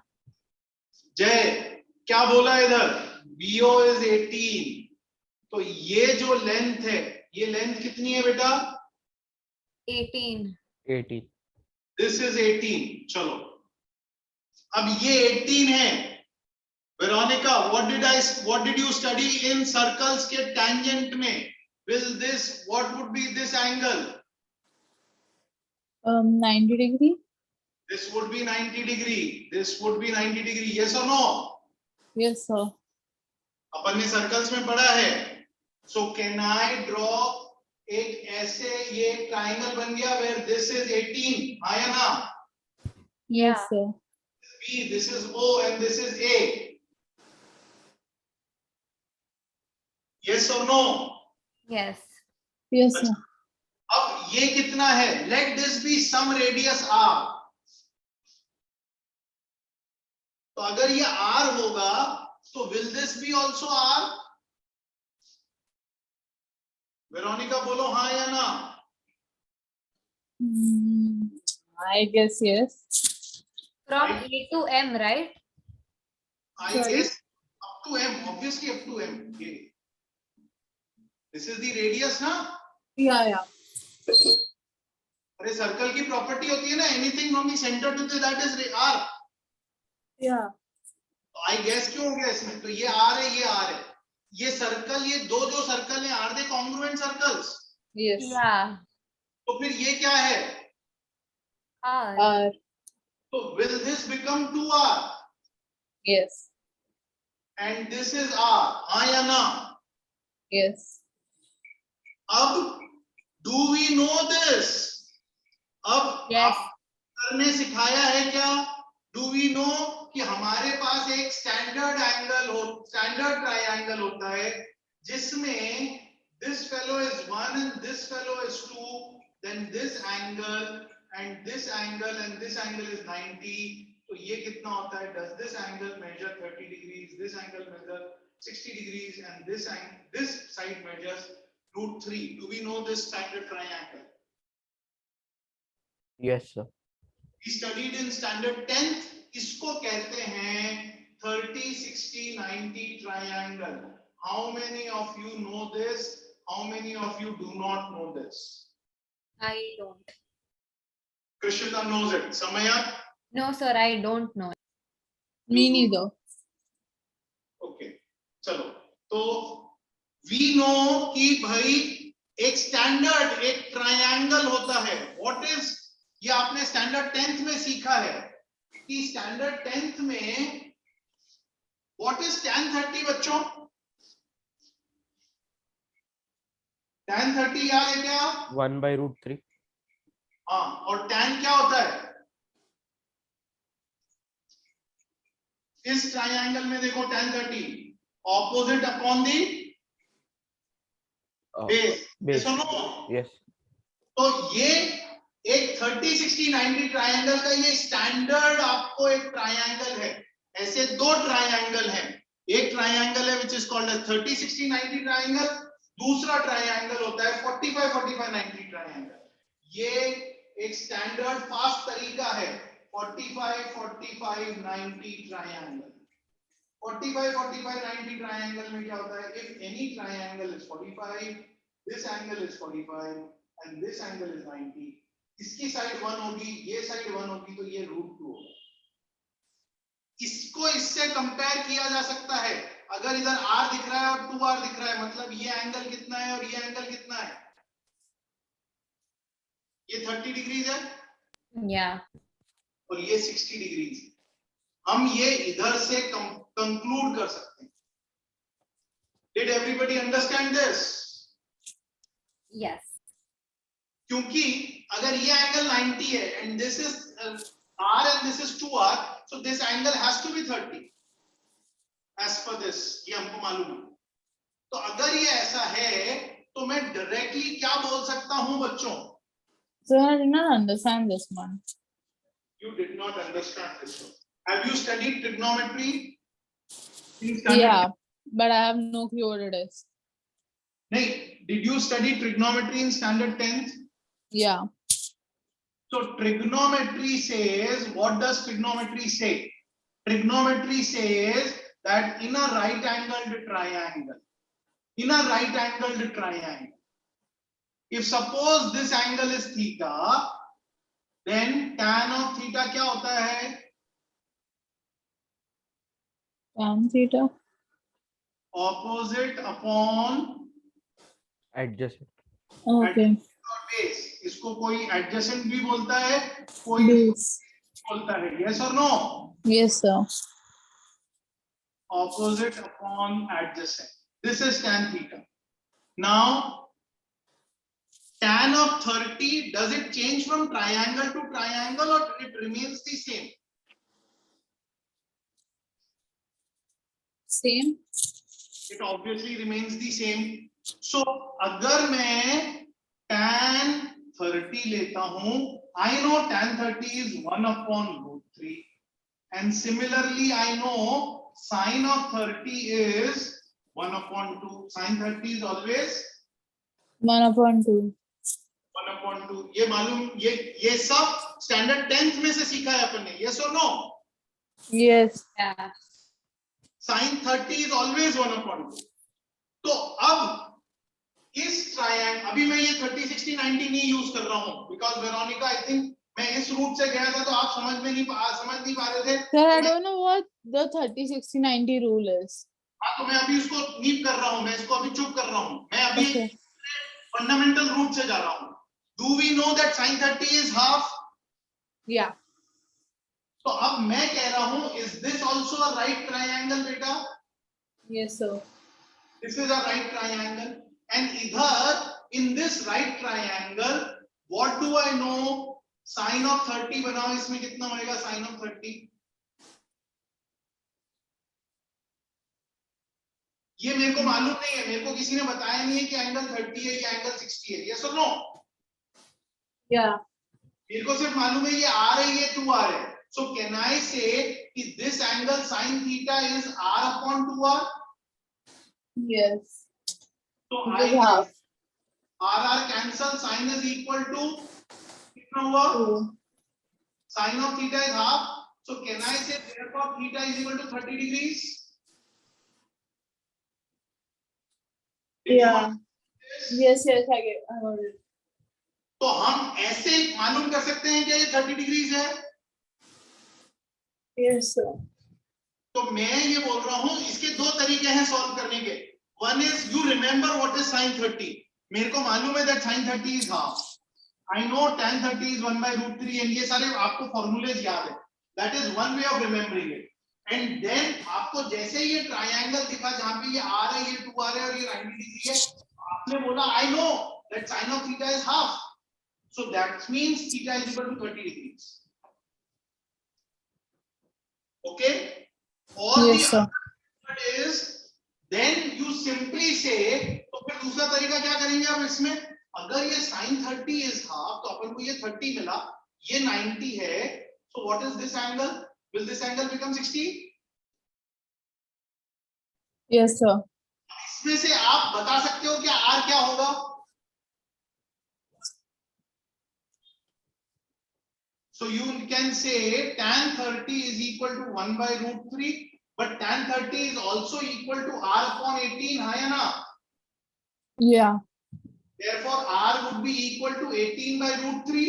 जय, क्या बोला इधर? BO is 18. तो ये जो लेंथ है, ये लेंथ कितनी है बेटा? 18. 18. This is 18. चलो, अब ये 18 है. Veronica, what did you study in circles के टेंजेंट में? Will this, what would be this angle? 90 degree. This would be 90 degree. This would be 90 degree. Yes or no? Yes, sir. अपन ने circles में पढ़ा है. So can I draw एक ऐसे, ये triangle बन गया where this is 18. हाँ या ना? Yes, sir. B, this is O and this is A. Yes or no? Yes. Yes, sir. अब ये कितना है? Let this be some radius R. तो अगर ये R होगा तो will this be also R? Veronica बोलो हाँ या ना? I guess yes. From A to M, right? I Sorry? guess up to M, obviously up to M. Okay. This is the radius ना? Yeah. अरे circle की property होती है ना, anything from the center to the that is R. Yeah. I guess क्यों हो गया इसमें? तो ये R है, ये R है. ये सर्कल, ये दो जो सर्कल हैं, are they congruent circles? Yes. Yeah. तो फिर ये क्या है? R. R. तो will this become 2R? Yes. and this is R. हाँ या ना? Yes. अब do we know this? अब Yes. सर ने सिखाया है क्या? Do we know कि हमारे पास एक स्टैंडर्ड ट्रायंगल होता है जिसमें this fellow is 1 and this fellow is 2, then this angle and this angle and this angle is 90. तो ये कितना होता है? Does this angle measure 30 degrees? This angle measure 60 degrees and this side measures √3. Do we know this standard triangle? Yes, sir. We studied in standard 10th. इसको कहते हैं 30, 60, 90 triangle. How many of you know this? How many of you do not know this? I don't. Krishna knows it. Samaya? No, sir, I don't know. Me neither. Okay. चलो. तो we know कि भाई एक standard एक triangle होता है. What is? ये आपने स्टैंडर्ड 10th में सीखा है कि स्टैंडर्ड 10th में what is tan 30 बच्चों? tan 30 याद है क्या? 1/√3. हाँ, और tan क्या होता है? इस ट्रायंगल में देखो tan 30 opposite upon the base. Base. सुनो, Yes. तो ये एक 30, 60, 90 ट्रायंगल का ये स्टैंडर्ड आपको एक ट्रायंगल है. ऐसे दो ट्रायंगल हैं. एक ट्रायंगल है which is called as 30, 60, 90 triangle. दूसरा ट्रायंगल होता है 45, 45, 90 ट्रायंगल. ये एक स्टैंडर्ड फास्ट तरीका है 45, 45, 90 ट्रायंगल. 45, 45, 90 ट्रायंगल में क्या होता है? If any triangle is 45, this angle is 45 and this angle is 90. इसकी साइड 1 होगी, ये साइड 1 होगी, तो ये √2 होगा. इसको इससे कंपेयर किया जा सकता है. अगर इधर r दिख रहा है और 2r दिख रहा है, मतलब ये एंगल कितना है और ये एंगल कितना है? ये 30 डिग्रीज है Yeah. और ये 60 डिग्रीज है. हम ये इधर से कंक्लूड कर सकते हैं. Did everybody understand this? Yes. क्योंकि अगर ये एंगल 90 है and this is r and this is 2r, so this angle has to be 30 as per this. ये हमको मालूम है. तो अगर ये ऐसा है तो मैं डायरेक्टली क्या बोल सकता हूं बच्चों? So I did not understand this one. You did not understand this one. Have you studied trigonometry? in standard? Yeah, but I have no clue what it is. नहीं, did you study trigonometry in standard 10th? Yeah. So trigonometry says, what does trigonometry say? Trigonometry says that in a right angled triangle, if suppose this angle is theta, then tan of theta क्या होता है? Tan theta. Opposite upon Adjacent. Okay. base. इसको कोई adjacent भी बोलता है, कोई Base. बोलता है. Yes or no? Yes, sir. Opposite upon adjacent. This is tan theta. Now, tan of 30, does it change from triangle to triangle or it remains the same? Same. It obviously remains the same. So, अगर मैं tan 30 लेता हूं, I know tan 30 is 1 upon √3, and similarly I know sine of 30 is 1 upon 2. Sine 30 is always 1/2. 1/2. ये मालूम, ये सब standard 10th में से सीखा है अपन ने. Yes or no? Yes. Yeah. Sine 30 is always 1/2. तो अब इस ट्रायंगल, अभी मैं ये 30, 60, 90 नहीं यूज कर रहा हूं बिकॉज वेरोनिका आई थिंक मैं इस रूट से गया था तो आप समझ नहीं पा रहे थे. Sir, I don't know what the 30, 60, 90 rule is. हाँ, तो मैं अभी उसको नीप कर रहा हूं, मैं इसको अभी चुप कर रहा हूं. मैं अभी Okay. फंडामेंटल रूट से जा रहा हूं. Do we know that sin 30 is half? Yeah. तो अब मैं कह रहा हूं, is this also a right triangle बेटा? Yes, sir. This is a right triangle, and idhar in this right triangle, what do I know? Sin of 30 बनाओ, इसमें कितना होएगा sin of 30? ये मेरे को मालूम नहीं है, मेरे को किसी ने बताया नहीं है कि एंगल 30 है या एंगल 60 है, यस और नो? Yeah. मेरे को सिर्फ मालूम है ये r है, ये 2r है. So can I say कि this angle sin theta is r upon 2r? Yes. So It I is half. r cancel, sin is equal to कितना हुआ? 2. Sin of theta is half. So can I say therefore theta is equal to 30 degrees? Did you Yeah. understand this? Yes, yes, I get. I got it. तो हम ऐसे मालूम कर सकते हैं कि ये 30 डिग्रीज है. Yes, sir. तो मैं ये बोल रहा हूं, इसके दो तरीके हैं सॉल्व करने के. One is you remember what is sin 30. मेरे को मालूम है that sin 30 is half. I know tan 30 is 1/√3 and ये सारे आपको फॉर्मूलेज याद है. That is one way of remembering it. And then आपको जैसे ये ट्रायंगल दिखा जहां पे ये r है, ये 2r है और ये 90 डिग्री है, आपने बोला I know that sin of theta is half. So that means theta is equal to 30 degrees. Okay? Or Yes, the sir. other is then you simply say, तो फिर दूसरा तरीका क्या करेंगे आप इसमें? अगर ये sin 30 is half, तो अपन को ये 30 मिला, ये 90 है, so what is this angle? Will this angle become 60? Yes, sir. इसमें से आप बता सकते हो कि r क्या होगा? So you can say tan 30 is equal to 1/√3, but tan 30 is also equal to r upon 18, है या ना? Yeah. Therefore, r would be equal to 18/√3.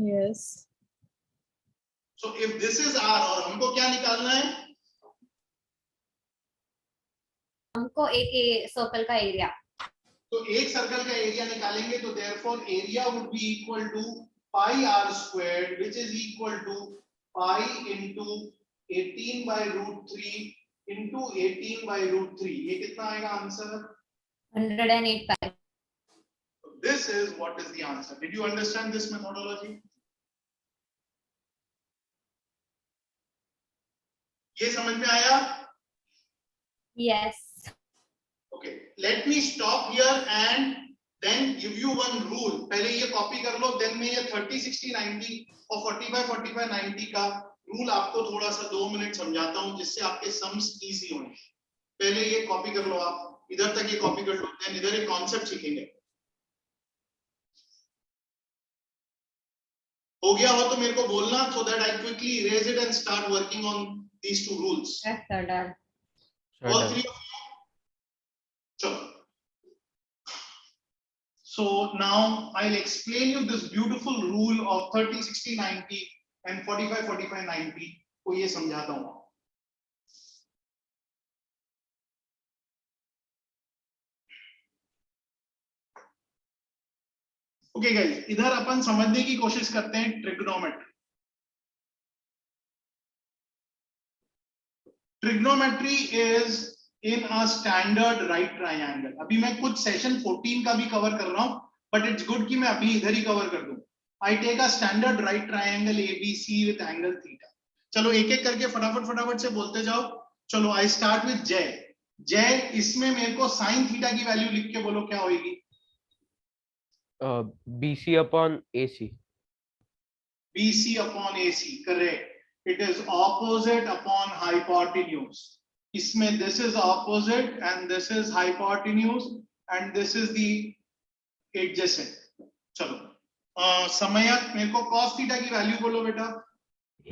Yes. So if this is r और हमको क्या निकालना है? हमको एक सर्कल का एरिया. तो एक सर्कल का एरिया निकालेंगे, तो therefore area would be equal to pi r squared, which is equal to pi into 18/√3 into 18/√3. ये कितना आएगा answer? 108 pi. This is what is the answer. Did you understand this methodology? ये समझ में आया? Yes. Okay, let me stop here and then give you one rule. पहले ये copy कर लो, then मैं ये 30, 60, 90 और 45, 45, 90 का रूल आपको थोड़ा सा 2 मिनट समझाता हूँ, जिससे आपके सम्स इजी होंगे. पहले ये कॉपी कर लो, आप इधर तक ये कॉपी कर लो, then इधर एक कॉन्सेप्ट सीखेंगे. हो गया हो तो मेरे को बोलना, so that I quickly erase it and start working on these two rules. Yes, sir. Done. All three of you. Sure. So now I'll explain you this beautiful rule of 30, 60, 90 and 45, 45, 90 को ये समझाता हूँ. Okay guys, इधर अपन समझने की कोशिश करते हैं trigonometry. Trigonometry is in a standard right triangle. अभी मैं कुछ सेशन 14 का भी कवर कर रहा हूं, but it's good कि मैं अभी इधर ही कवर कर दूं. I take a standard right triangle ABC with angle theta. चलो एक एक करके फटाफट से बोलते जाओ. चलो I start with J. J, इसमें मेरे को sin थीटा की वैल्यू लिख के बोलो क्या होगी? BC upon AC. BC upon AC, correct. It is opposite upon hypotenuse. इसमें this is opposite and this is hypotenuse and this is the adjacent. चलो समयक मेरे को cos थीटा की वैल्यू बोलो बेटा.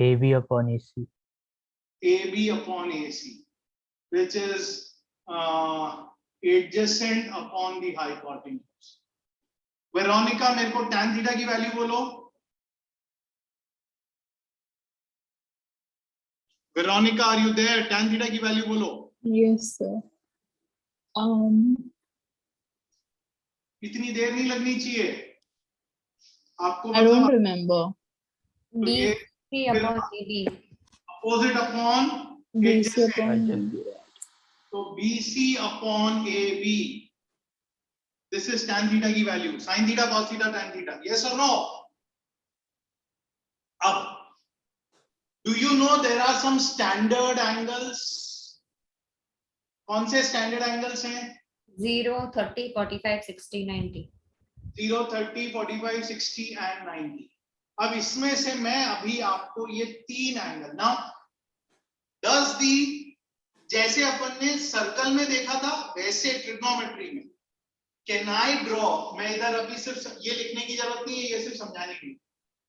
AB upon AC. AB upon AC, which is adjacent upon the hypotenuse. Veronica मेरे को tan थीटा की वैल्यू बोलो. Veronica, are you there? Tan theta की वैल्यू बोलो. Yes, sir. इतनी देर नहीं लगनी चाहिए आपको. I don't remember. BC upon AB. Opposite upon BC जैसे upon Adjust. AB. तो BC upon AB, this is tan theta की value, sin theta cos theta tan theta, yes or no? अब do you know there are some standard angles? कौन से standard angles हैं? 0, 30, 45, 60, 90. 0, 30, 45, 60 and 90. अब इसमें से मैं अभी आपको ये तीन एंगल ना डज दी, जैसे अपन ने सर्कल में देखा था वैसे ट्रिग्नोमेट्री में कैन आई ड्रॉ, मैं इधर अभी सिर्फ ये लिखने की जरूरत नहीं है, ये सिर्फ समझाने के लिए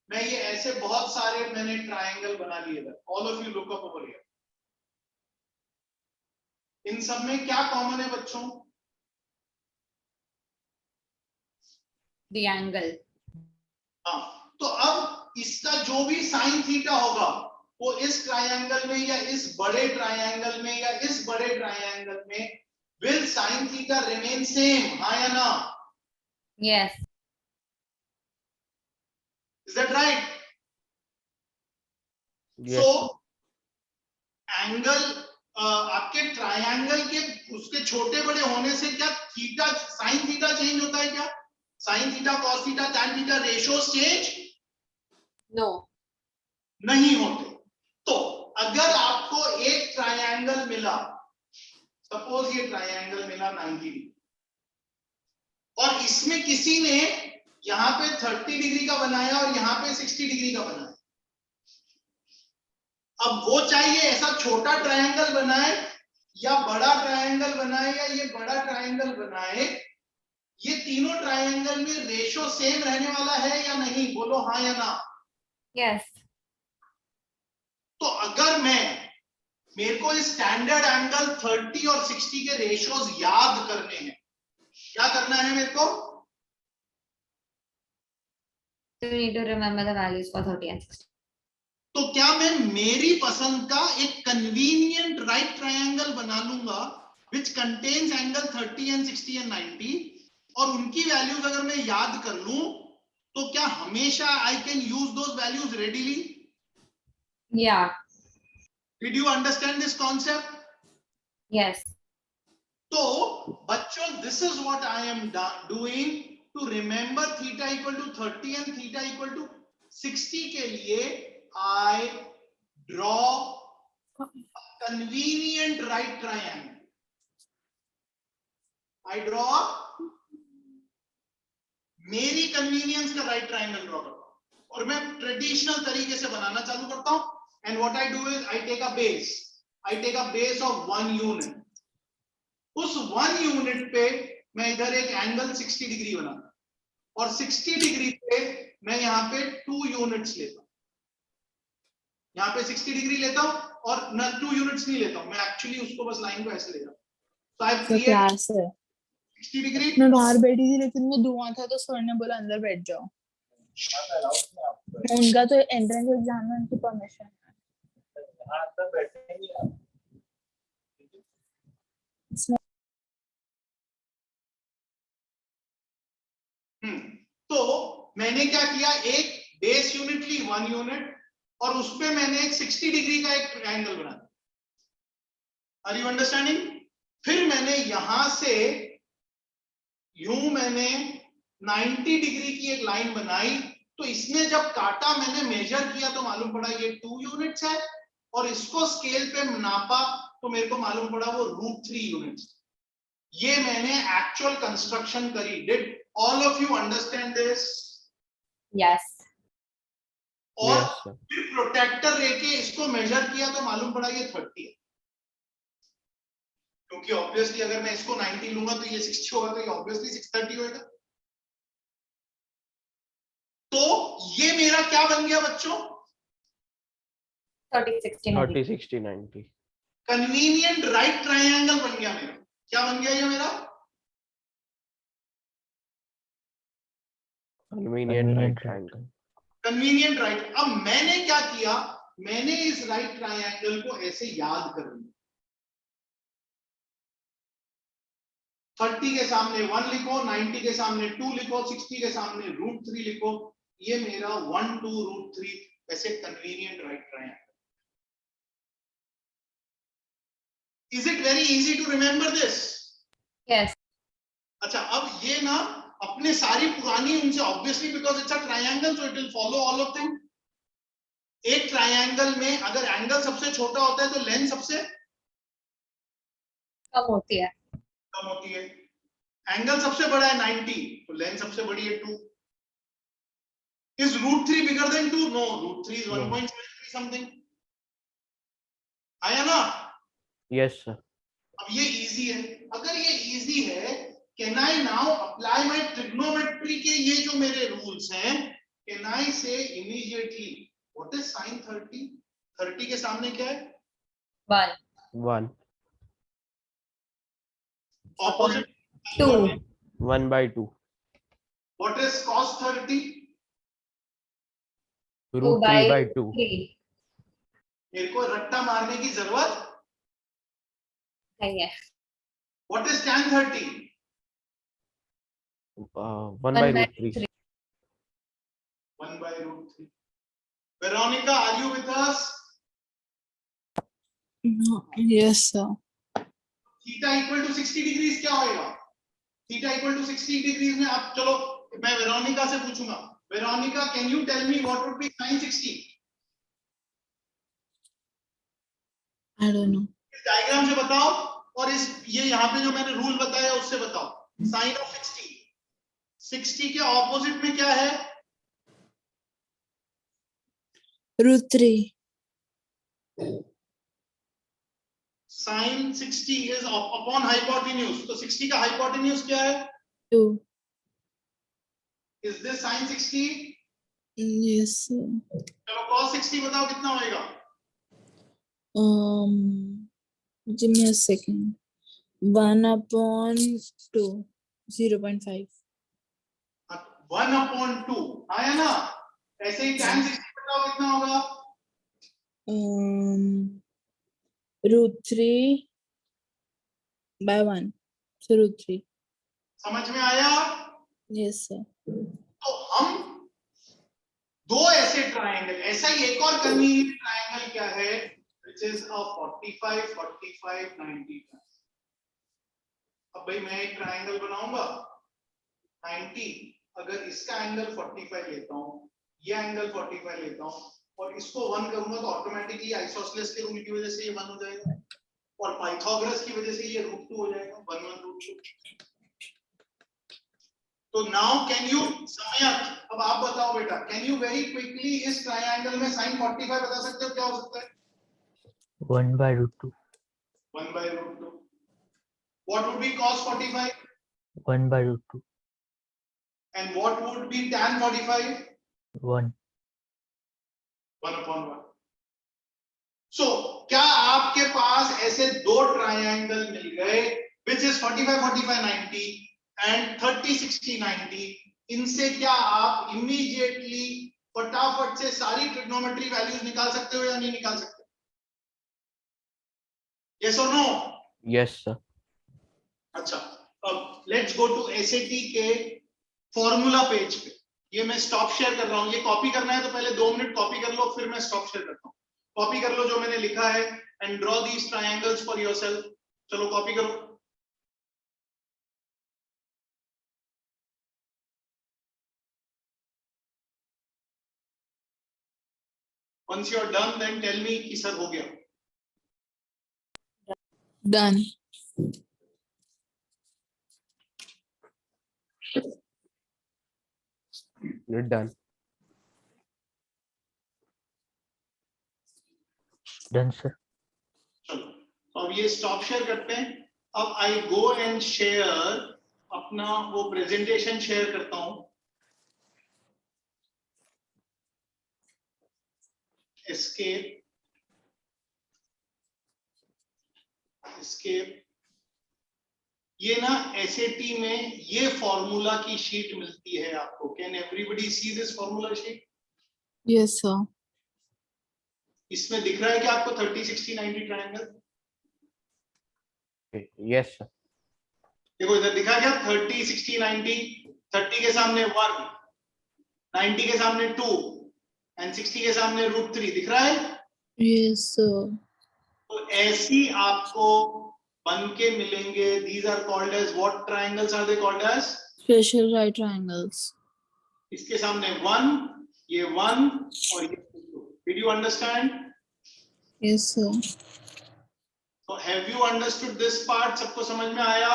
मैं ये ऐसे बहुत सारे मैंने ट्रायंगल बना लिए इधर, all of you look up over here. इन सब में क्या कॉमन है बच्चों? The angle. हाँ, तो अब इसका जो भी साइन थीटा होगा वो इस ट्रायंगल में या इस बड़े ट्रायंगल में या इस बड़े ट्रायंगल में will sine theta remain same, हाँ या ना? Yes. Is that right? Yes. So angle आपके ट्रायंगल के उसके छोटे बड़े होने से क्या थीटा साइन थीटा चेंज होता है क्या? Sine theta cos theta tan theta ratios change No. नहीं होते. तो अगर आपको एक ट्रायंगल मिला, सपोज ये ट्रायंगल मिला 90 डिग्री और इसमें किसी ने यहां पे 30 डिग्री का बनाया और यहां पे 60 डिग्री का बनाया, अब वो चाहिए ऐसा छोटा ट्रायंगल बनाए या बड़ा ट्रायंगल बनाए या ये बड़ा ट्रायंगल बनाए, ये तीनों ट्रायंगल में रेशियो सेम रहने वाला है या नहीं? बोलो हाँ या ना. Yes. तो अगर मेरे को इस स्टैंडर्ड एंगल 30 और 60 के रेशियोज याद करने हैं, क्या करना है मेरे को? So you need to remember the values for 30 and 60. तो क्या मैं मेरी पसंद का एक कन्वीनियंट राइट ट्रायंगल बना लूंगा which contains angle 30 and 60 and 90 और उनकी वैल्यूज अगर मैं याद कर लूं तो क्या हमेशा I can use those values readily? Yeah. Did you understand this concept? Yes. तो बच्चों this is what I am doing to remember theta equal to 30 and theta equal to 60 के लिए I draw a convenient right triangle. I draw मेरी convenience का right triangle draw करता हूं और मैं ट्रेडिशनल तरीके से बनाना चालू करता हूं. And what I do is I take a base of 1 unit. उस 1 यूनिट पे मैं इधर एक एंगल 60 डिग्री बनाता हूं और 60 डिग्री पे मैं यहां पे 2 यूनिट्स लेता हूं. यहाँ पे 60 डिग्री लेता हूँ और न 2 यूनिट्स नहीं लेता हूँ, मैं एक्चुअली उसको बस लाइन को ऐसे ले जाता हूँ. So I तो create क्लास है 60 डिग्री. मैं बाहर बैठी थी लेकिन मैं धुआं था तो सर ने बोला अंदर बैठ जाओ. उनका तो एंट्रेंस एग्जाम में उनकी परमिशन है. तो मैंने क्या किया, एक बेस यूनिट ली 1 यूनिट और उसपे मैंने एक 60 डिग्री का एक ट्रायंगल बनाया. Are you understanding? फिर मैंने यहां से यूं मैंने 90 डिग्री की एक लाइन बनाई. तो इसने जब काटा मैंने मेजर किया तो मालूम पड़ा ये 2 यूनिट्स है और इसको स्केल पे नापा तो मेरे को मालूम पड़ा वो √3 यूनिट्स. ये मैंने एक्चुअल कंस्ट्रक्शन करी. Did all of you understand this? Yes. और Yes, sir. फिर प्रोटेक्टर लेके इसको मेजर किया तो मालूम पड़ा ये 30 है. क्योंकि ऑब्वियसली अगर मैं इसको 90 लूंगा तो ये 60 होगा, तो ये ऑब्वियसली 630 होगा. तो ये मेरा क्या बन गया बच्चों? 30, 60, 90. 30, 60, 90. कन्वीनियंट राइट ट्रायंगल बन गया मेरा. क्या बन गया ये मेरा? Convenient right triangle. Convenient right. अब मैंने क्या किया, मैंने इस राइट ट्रायंगल को ऐसे याद कर लिया. 30 के सामने 1 लिखो, 90 के सामने 2 लिखो, 60 के सामने √3 लिखो. ये मेरा 1, 2, √3 ऐसे convenient right triangle. Is it very easy to remember this? Yes. अच्छा, अब ये ना अपने सारी पुरानी उनसे obviously because it's a triangle so it will follow all of them. एक ट्रायंगल में अगर एंगल सबसे छोटा होता है तो लेंथ सबसे कम होती है। कम होती है। एंगल सबसे बड़ा है 90 तो लेंथ सबसे बड़ी है 2। Is √3 bigger than 2? No, √3 is 1.73 something. आया ना? Yes sir. अब ये इजी है। अगर ये इजी है, can I now apply my trigonometry के ये जो मेरे रूल्स हैं, कैन आई से इमीडिएटली व्हाट इज sin 30? 30 के सामने क्या है? 1 ऑपोजिट 2 1/2 व्हाट इज cos 30? √3/2 3 मेरे को रट्टा मारने की जरूरत नहीं है। What is tan 30? 1/√3 1/√3। Veronica, are you with us? Yes, sir. Theta equal to 60 degrees क्या होएगा? थीटा इक्वल टू 60 डिग्रीज में आप चलो मैं वेरोनिका से पूछूंगा। Veronica, can you tell me what would be sin 60? I don't know. इस diagram से बताओ और इस ये यहाँ पे जो मैंने रूल बताया उससे बताओ। sin of 60 के ऑपोजिट में क्या है? √3. sin 60 is upon hypotenuse, तो 60 का hypotenuse क्या है? 2. Is this sin 60? Yes, sir. चलो cos 60 बताओ कितना होएगा? Give me a second. 1/2. 0.5. 1/2 आया ना? ऐसे ही tan 60 बताओ कितना होगा? √3/1. So √3. समझ में आया? Yes, sir. तो हम दो ऐसे ट्रायंगल, ऐसा ही एक और कन्वीनियंट ट्रायंगल क्या है, which is a 45 45 90 plus। अब भाई मैं एक ट्रायंगल बनाऊंगा 90, अगर इसका एंगल 45 लेता हूं, ये एंगल 45 लेता हूं और इसको 1 करूंगा तो ऑटोमेटिकली आइसोसेलेस के रूल की वजह से ये 1 हो जाएगा और पाइथागोरस की वजह से ये √2 हो जाएगा। 1 1 √2। तो नाउ कैन यू समयक, अब आप बताओ बेटा, कैन यू वेरी क्विकली इस ट्रायंगल में sin 45 बता सकते हो क्या हो सकता है? 1/√2 1/√2। What would be cos 45? 1/√2 And what would be tan 45? 1 1/1। So क्या आपके पास ऐसे दो ट्रायंगल मिल गए which is 45 45 90 and 30 60 90? इनसे क्या आप इमीडिएटली फटाफट से सारी ट्रिग्नोमेट्री वैल्यूज निकाल सकते हो या नहीं निकाल सकते? Yes or no? Yes sir. अच्छा, अब लेट्स गो टू एसएटी के फॉर्मूला पेज पे। ये मैं स्टॉप शेयर कर रहा हूं, ये कॉपी करना है तो पहले 2 मिनट कॉपी कर लो, फिर मैं स्टॉप शेयर करता हूं। कॉपी कर लो जो मैंने लिखा है and draw these triangles for yourself. चलो कॉपी करो। Once you are done, then tell me कि सर हो गया। Done. You're done. Done, sir. चलो तो अब ये स्टॉप शेयर करते हैं। अब आई गो एंड शेयर अपना वो प्रेजेंटेशन शेयर करता हूं। Escape escape. ये ना एसएटी में ये फॉर्मूला की शीट मिलती है आपको। Can everybody see this formula sheet? Yes, sir. इसमें दिख रहा है कि आपको 30 60 90 ट्रायंगल? Yes sir. देखो इधर दिखा क्या? 30 60 90। 30 के सामने 1, 90 के सामने 2 एंड 60 के सामने √3 दिख रहा है। Yes, sir. तो ऐसी आपको बन के मिलेंगे. These are called as what triangles are they called as? Special right triangles. इसके सामने 1, ये 1 और ये 2. Did you understand? Yes, sir. So have you understood this part? सबको समझ में आया?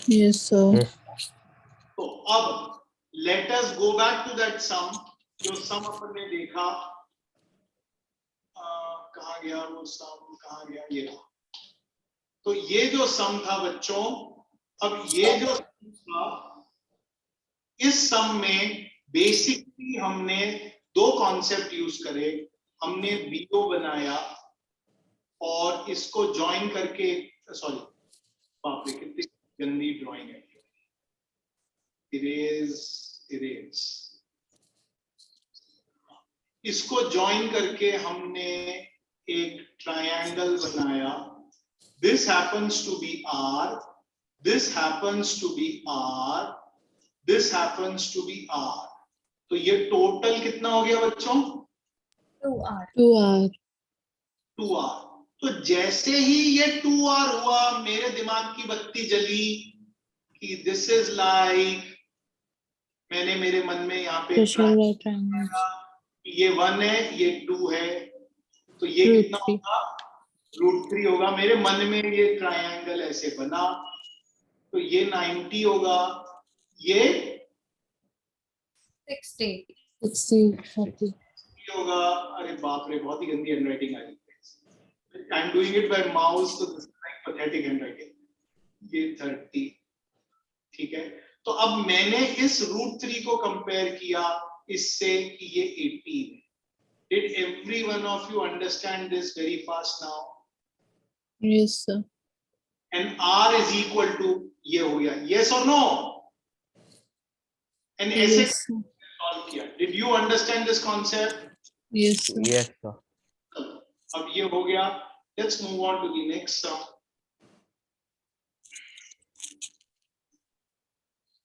Yes, sir. Yes. तो अब let us go back to that sum. जो sum अपन ने देखा, कहाँ गया वो sum, कहाँ गया ये रहा. तो ये जो sum था बच्चों, अब ये जो sum था, इस sum में बेसिकली हमने दो कॉन्सेप्ट यूज करे. हमने BO बनाया और इसको ज्वाइन करके, सॉरी बाप रे कितनी गंदी ड्राइंग है. इरेज इसको ज्वाइन करके हमने एक ट्रायंगल बनाया. This happens to be R, this happens to be R, this happens to be R. तो ये टोटल कितना हो गया बच्चों? 2R. 2R. 2R. तो जैसे ही ये 2R हुआ, मेरे दिमाग की बत्ती जली कि दिस इज लाइक, मैंने मेरे मन में यहाँ पे Special right triangles. ये 1 है, ये 2 है, तो ये Root कितना 3. होगा? √3 होगा. मेरे मन में ये ट्रायंगल ऐसे बना, तो ये 90 होगा, ये 60. 60. होगा. अरे बाप रे, बहुत ही गंदी हैंडराइटिंग आ रही है. I am doing it by mouse, तो this is like pathetic handwriting. ये 30. ठीक है. तो अब मैंने इस √3 को कंपेयर किया इससे कि ये 18 है. Did every one of you understand this very fast now? Yes, sir. And R is equal to ये हो गया. Yes or no? And ऐसे Yes, sir. solve किया. Did you understand this concept? Yes, sir. Yes, sir. अब ये हो गया. Let's move on to the next sum.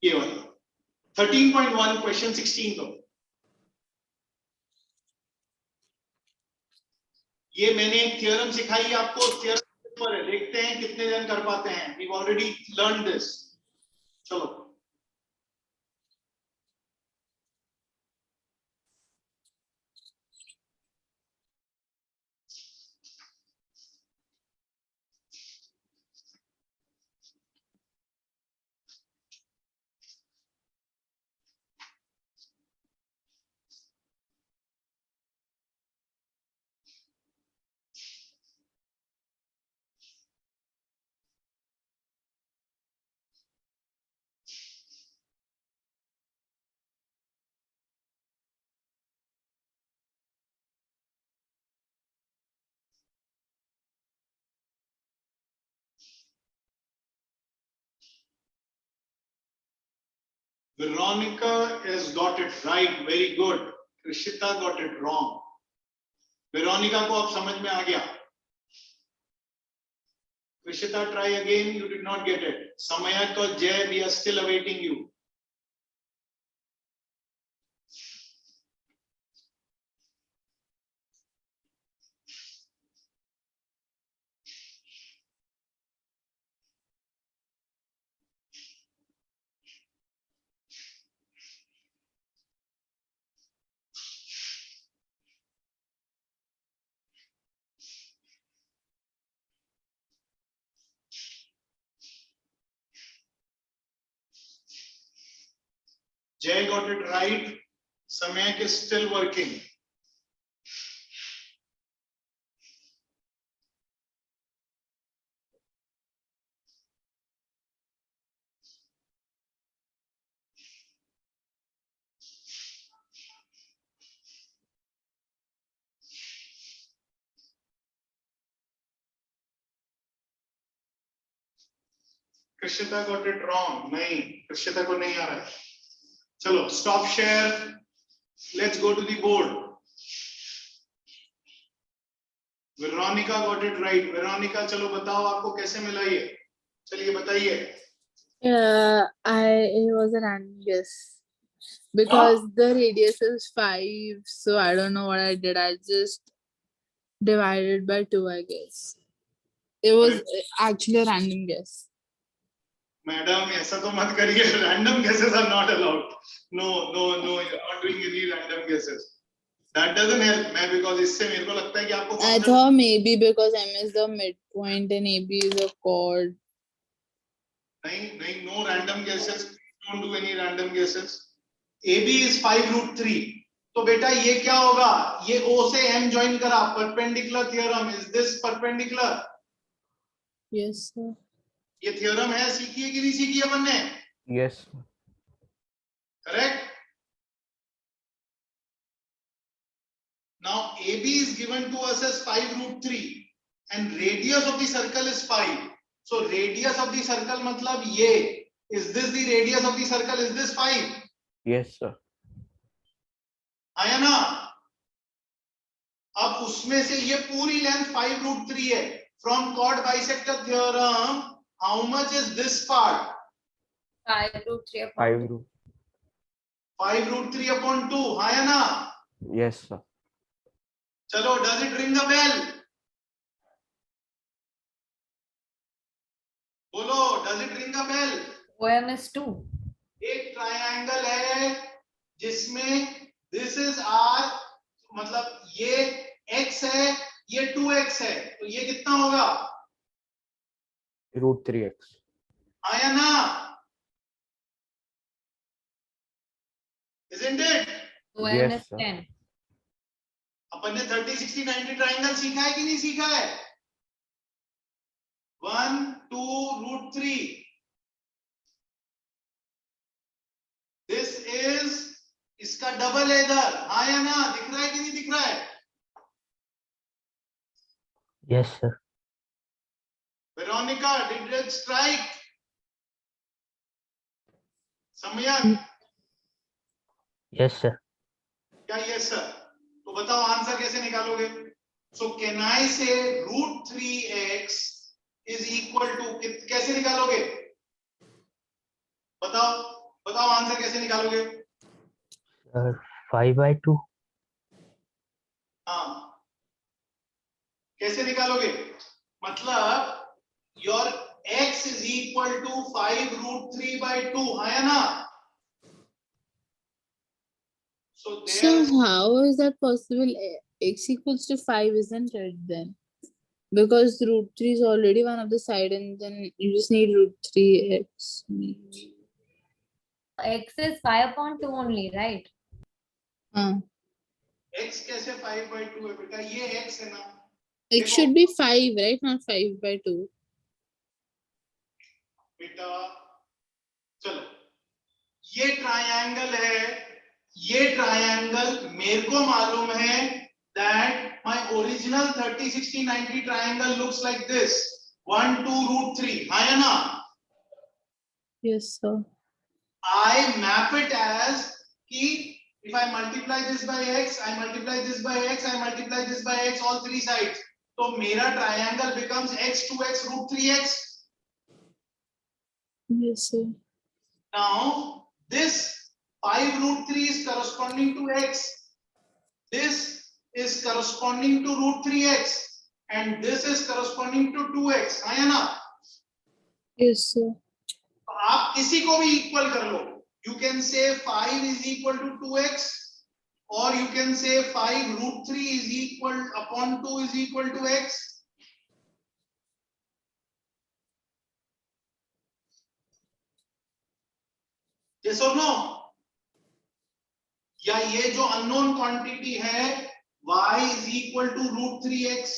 ये वाला 13.1 क्वेश्चन 16 को. ये मैंने एक थ्योरम सिखाई है आपको. थ्योरम पर है, देखते हैं कितने जन कर पाते हैं. We've already learned this. चलो. Veronica has got it right. Very good. Krishita got it wrong. Veronica को अब समझ में आ गया. Krishita, try again. You did not get it. Samayak और Jay, we are still awaiting you. Jay got it right. Samayak is still working. Krishita got it wrong. नहीं, Krishita को नहीं आ रहा है. चलो, stop share. Let's go to the board. Veronica got it right. Veronica, चलो बताओ आपको कैसे मिला ये. चलिए बताइए. It was a random guess because the radius is 5, so I don't know what I did. I just divided by 2, I guess. It was actually a random guess. Madam ऐसा तो मत करिए, random guesses are not allowed. No no no, you are not doing any random guesses. That doesn't help. मैं because इससे मेरे को लगता है कि आपको I thought maybe because M is the midpoint and AB is a chord. नहीं नहीं, no random guesses. Don't do any random guesses. AB is 5√3. तो बेटा ये क्या होगा? ये O से M ज्वाइन करा, perpendicular theorem. Is this perpendicular? Yes, sir. ये थ्योरम है, सीखी है कि नहीं सीखी है अपन ने? Yes. Correct. Now AB is given to us as 5√3 and radius of the circle is 5. So radius of the circle मतलब ये. Is this the radius of the circle? Is this 5? Yes, sir. आया ना? अब उसमें से ये पूरी length 5√3 है. From chord bisector theorem, how much is this part? 5√3 upon 5 root. 5√3 upon 2. आया ना? Yes, sir. चलो, does it ring a bell? बोलो, does it ring a bell? OM is 2. एक ट्रायंगल है जिसमें this is R, मतलब ये x है, ये 2x है, तो ये कितना होगा? Root 3x. आया ना? Isn't it? OM Yes, is sir. 10. अपन ने 30, 60, 90 ट्रायंगल सीखा है कि नहीं सीखा है? 1, 2√3. दिस इज, इसका डबल है इधर. हाँ या ना? दिख रहा है कि नहीं दिख रहा है? Yes, sir. Veronica, did it strike? Samayan, Yes, sir. क्या यस सर? तो बताओ आंसर कैसे निकालोगे? सो कैन आई से √3x इज इक्वल टू, कैसे निकालोगे? बताओ बताओ आंसर कैसे निकालोगे? 5/2. हाँ, कैसे निकालोगे? मतलब your x is equal to 5√3/2. है ना? So So there, how is that possible? X equals to 5, isn't it then? Because √3 is already one of the side and then you just need √3x. X is 5 upon 2 only, right? x कैसे 5/2 है बेटा? ये x है ना? It should be 5, right? Not 5/2. बेटा चलो, ये triangle है, ये ट्रायंगल मेरे को मालूम है that my original 30, 60, 90 triangle looks like this. 1, 2√3. है ना? Yes, sir. I map it as कि if I multiply this by x, I multiply this by x, I multiply this by x, all three sides. तो मेरा triangle becomes x 2x √3x. Yes, sir. Now this 5√3 is corresponding to x. This is corresponding to √3x, and this is corresponding to 2x. है ना? Yes, sir. आप किसी को भी equal कर लो. You can say 5 is equal to 2x, or you can say 5√3 is equal upon 2 is equal to x. Yes or no? या ये जो अननोन क्वांटिटी है y is equal to √3x,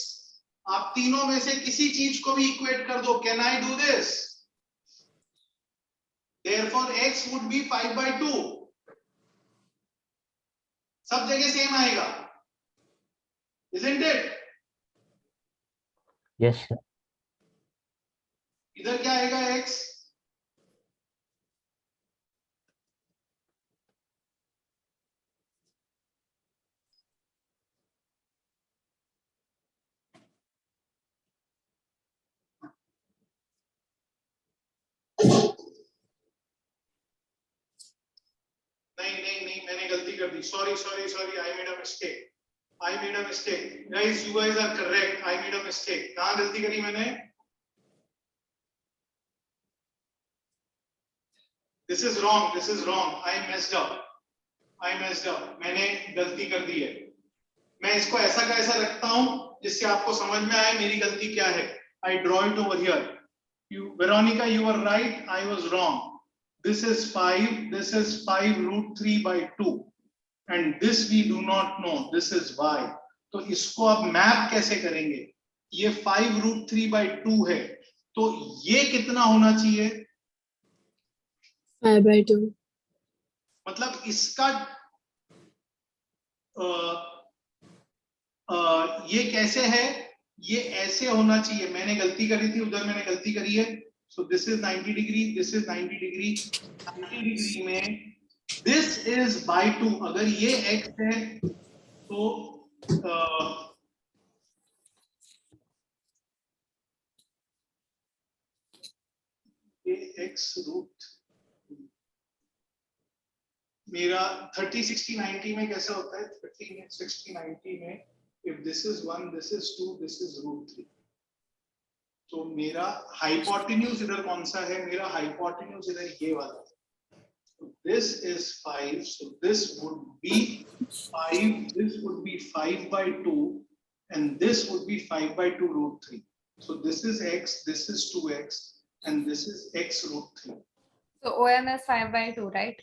आप तीनों में से किसी चीज को भी इक्वेट कर दो. Can I do this? Therefore x would be 5/2. सब जगह सेम आएगा. Isn't it? Yes, sir. इधर क्या आएगा x? नहीं, मैंने गलती कर दी. Sorry, I made a mistake. Guys, you guys are correct. I made a mistake. कहां गलती करी मैंने? This is wrong. This is wrong. I messed up. मैंने गलती कर दी है. मैं इसको ऐसा का ऐसा रखता हूं जिससे आपको समझ में आए मेरी गलती क्या है. I draw it over here. You, Veronica, you were right. I was wrong. This is 5. This is 5 root 3 by 2. And this we do not know. This is y. तो इसको आप मैप कैसे करेंगे? ये 5 root 3 by 2 है. तो ये कितना होना चाहिए? 5 by 2. मतलब इसका ये कैसे है? ये ऐसे होना चाहिए. मैंने गलती करी थी, उधर मैंने गलती करी है. So this is 90 degree, this is 90 degree. 90 degree में this is by 2. अगर ये x है तो ये x रूट मेरा 30 60 90 में कैसा होता है? 30 60 90 में if this is 1, this is 2, this is root 3. तो मेरा हाइपोटेन्यूज इधर कौन सा है? मेरा हाइपोटेन्यूज इधर ये वाला है. So this is 5, so this would be 5, this would be 5 by 2, and this would be 5 by 2 root 3. So this is x, this is 2x, and this is x root 3. So OM is 5 by 2, right?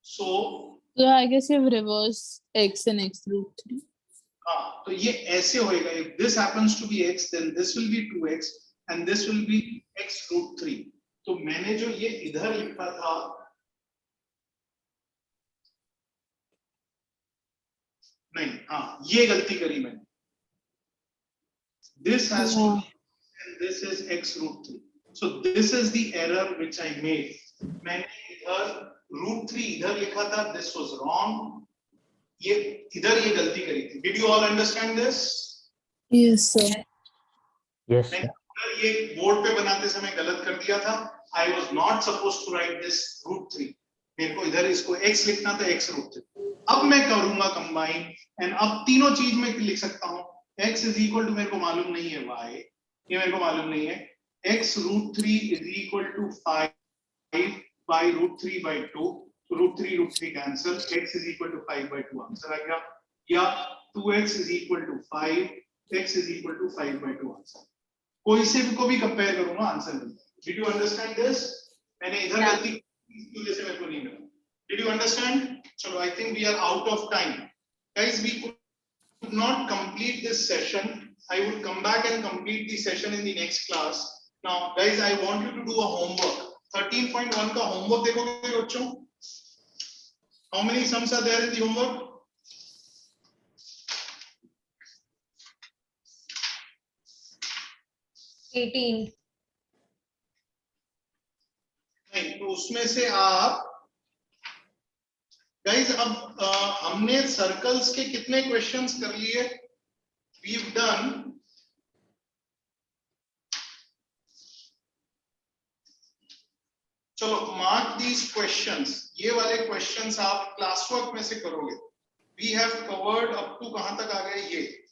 So I guess you have reverse x and x root 3. हाँ, तो ये ऐसे होएगा. If this happens to be x, then this will be 2x, and this will be x root 3. तो मैंने जो ये इधर लिखा था, नहीं, हाँ, ये गलती करी मैंने. This has to be, and this is x root 3. So this is the error which I made. मैंने इधर root 3 इधर लिखा था. This was wrong. ये इधर ये गलती करी थी. Did you all understand this? Yes, sir. Yes, मैंने sir. इधर ये बोर्ड पे बनाते समय गलत कर दिया था. I was not supposed to write this root 3. मेरे को इधर इसको x लिखना था, x root 3. अब मैं करूंगा कंबाइन, एंड अब तीनों चीज में लिख सकता हूं. x is equal to, मेरे को मालूम नहीं है y, ये मेरे को मालूम नहीं है. x root 3 is equal to 5 by root 3 by 2. root 3 cancel. X is equal to 5 by 2 answer आ गया. या 2x is equal to 5, x is equal to 5 by 2 answer. कोई से भी को भी कंपेयर करूंगा, आंसर मिल जाएगा. Did you understand this? मैंने इधर गलती की वजह से मेरे को नहीं मिला. Did you understand? चलो, I think we are out of time. Guys, we could not complete this session. I will come back and complete the session in the next class. Now, guys, I want you to do a homework. 13.1 का homework देखोगे बच्चों? How many sums are there in the homework? $18. नहीं, तो उसमें से आप guys अब हमने सर्कल्स के कितने क्वेश्चंस कर लिए? We've done चलो, मार्क दीज क्वेश्चंस. ये वाले क्वेश्चंस आप क्लास वर्क में से करोगे. We have covered up to कहां तक आ गए? ये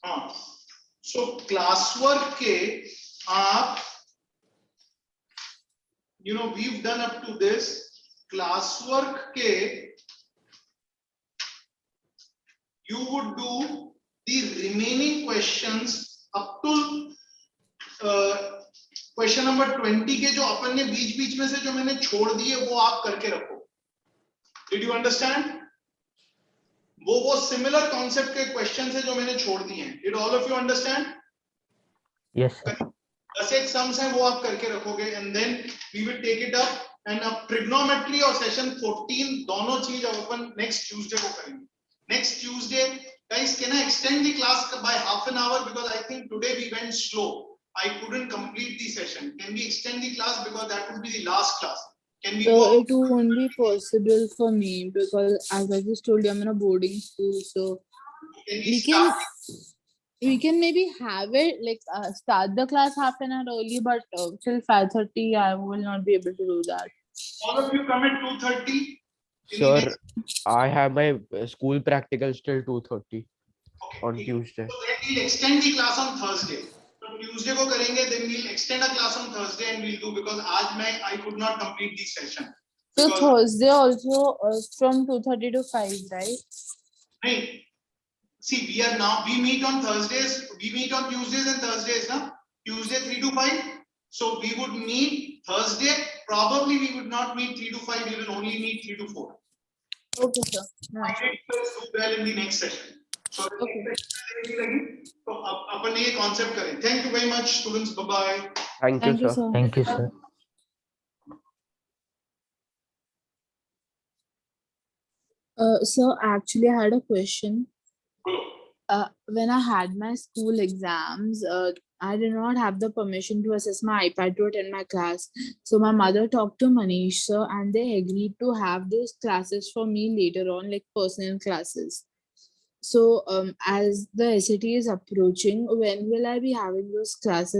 हाँ. सो क्लास वर्क के आप we've done up to this. Classwork के you would do the remaining questions up to question number 20 के जो अपन ने बीच बीच में से जो मैंने छोड़ दिए वो आप करके रखो. Did you understand? वो सिमिलर कॉन्सेप्ट के क्वेश्चन है जो मैंने छोड़ दिए हैं. Did all of you understand? Yes, sir. 10 एक सम्स हैं वो आप करके रखोगे, and then we will take it up. And अब ट्रिग्नोमेट्री और सेशन 14 दोनों चीज अपन नेक्स्ट ट्यूसडे को करेंगे. Next Tuesday guys, can I extend the class by half an hour because I think today we went slow. I couldn't complete the session. Can we extend the class because that would be the last class? Can we So go? it won't be possible for me because as I just told you, I'm in a boarding school. So Can we start? We can maybe have it like start the class half an hour early, but till 5:30 I will not be able to do that. All of you come at 2:30. Sir, I have my school practicals till 2:30 on Okay. Tuesday. So then we'll extend the class on Thursday. So Tuesday को करेंगे, then we'll extend a class on Thursday and we'll do, because आज I could not complete the session. So Because- Thursday also from 2:30 to 5, right? नहीं. See, we meet on Thursdays, we meet on Tuesdays and Thursdays, na? Tuesday 3 to 5. So we would meet Thursday, probably we would not meet 3 to 5, we will only meet 3 to 4. Okay, sir. No. I will do well in the next session. So Okay. तो अपन ये concept करें. Thank you very much, students. Bye bye. Thank you, Thank you, sir. sir. Thank you, sir. So actually I had a question. Hello. When I had my school exams, I did not have the permission to access my iPad to attend my class. So my mother talked to Manish sir and they agreed to have those classes for me later on, like personal classes. So as the SAT is approaching, when will I be having those classes?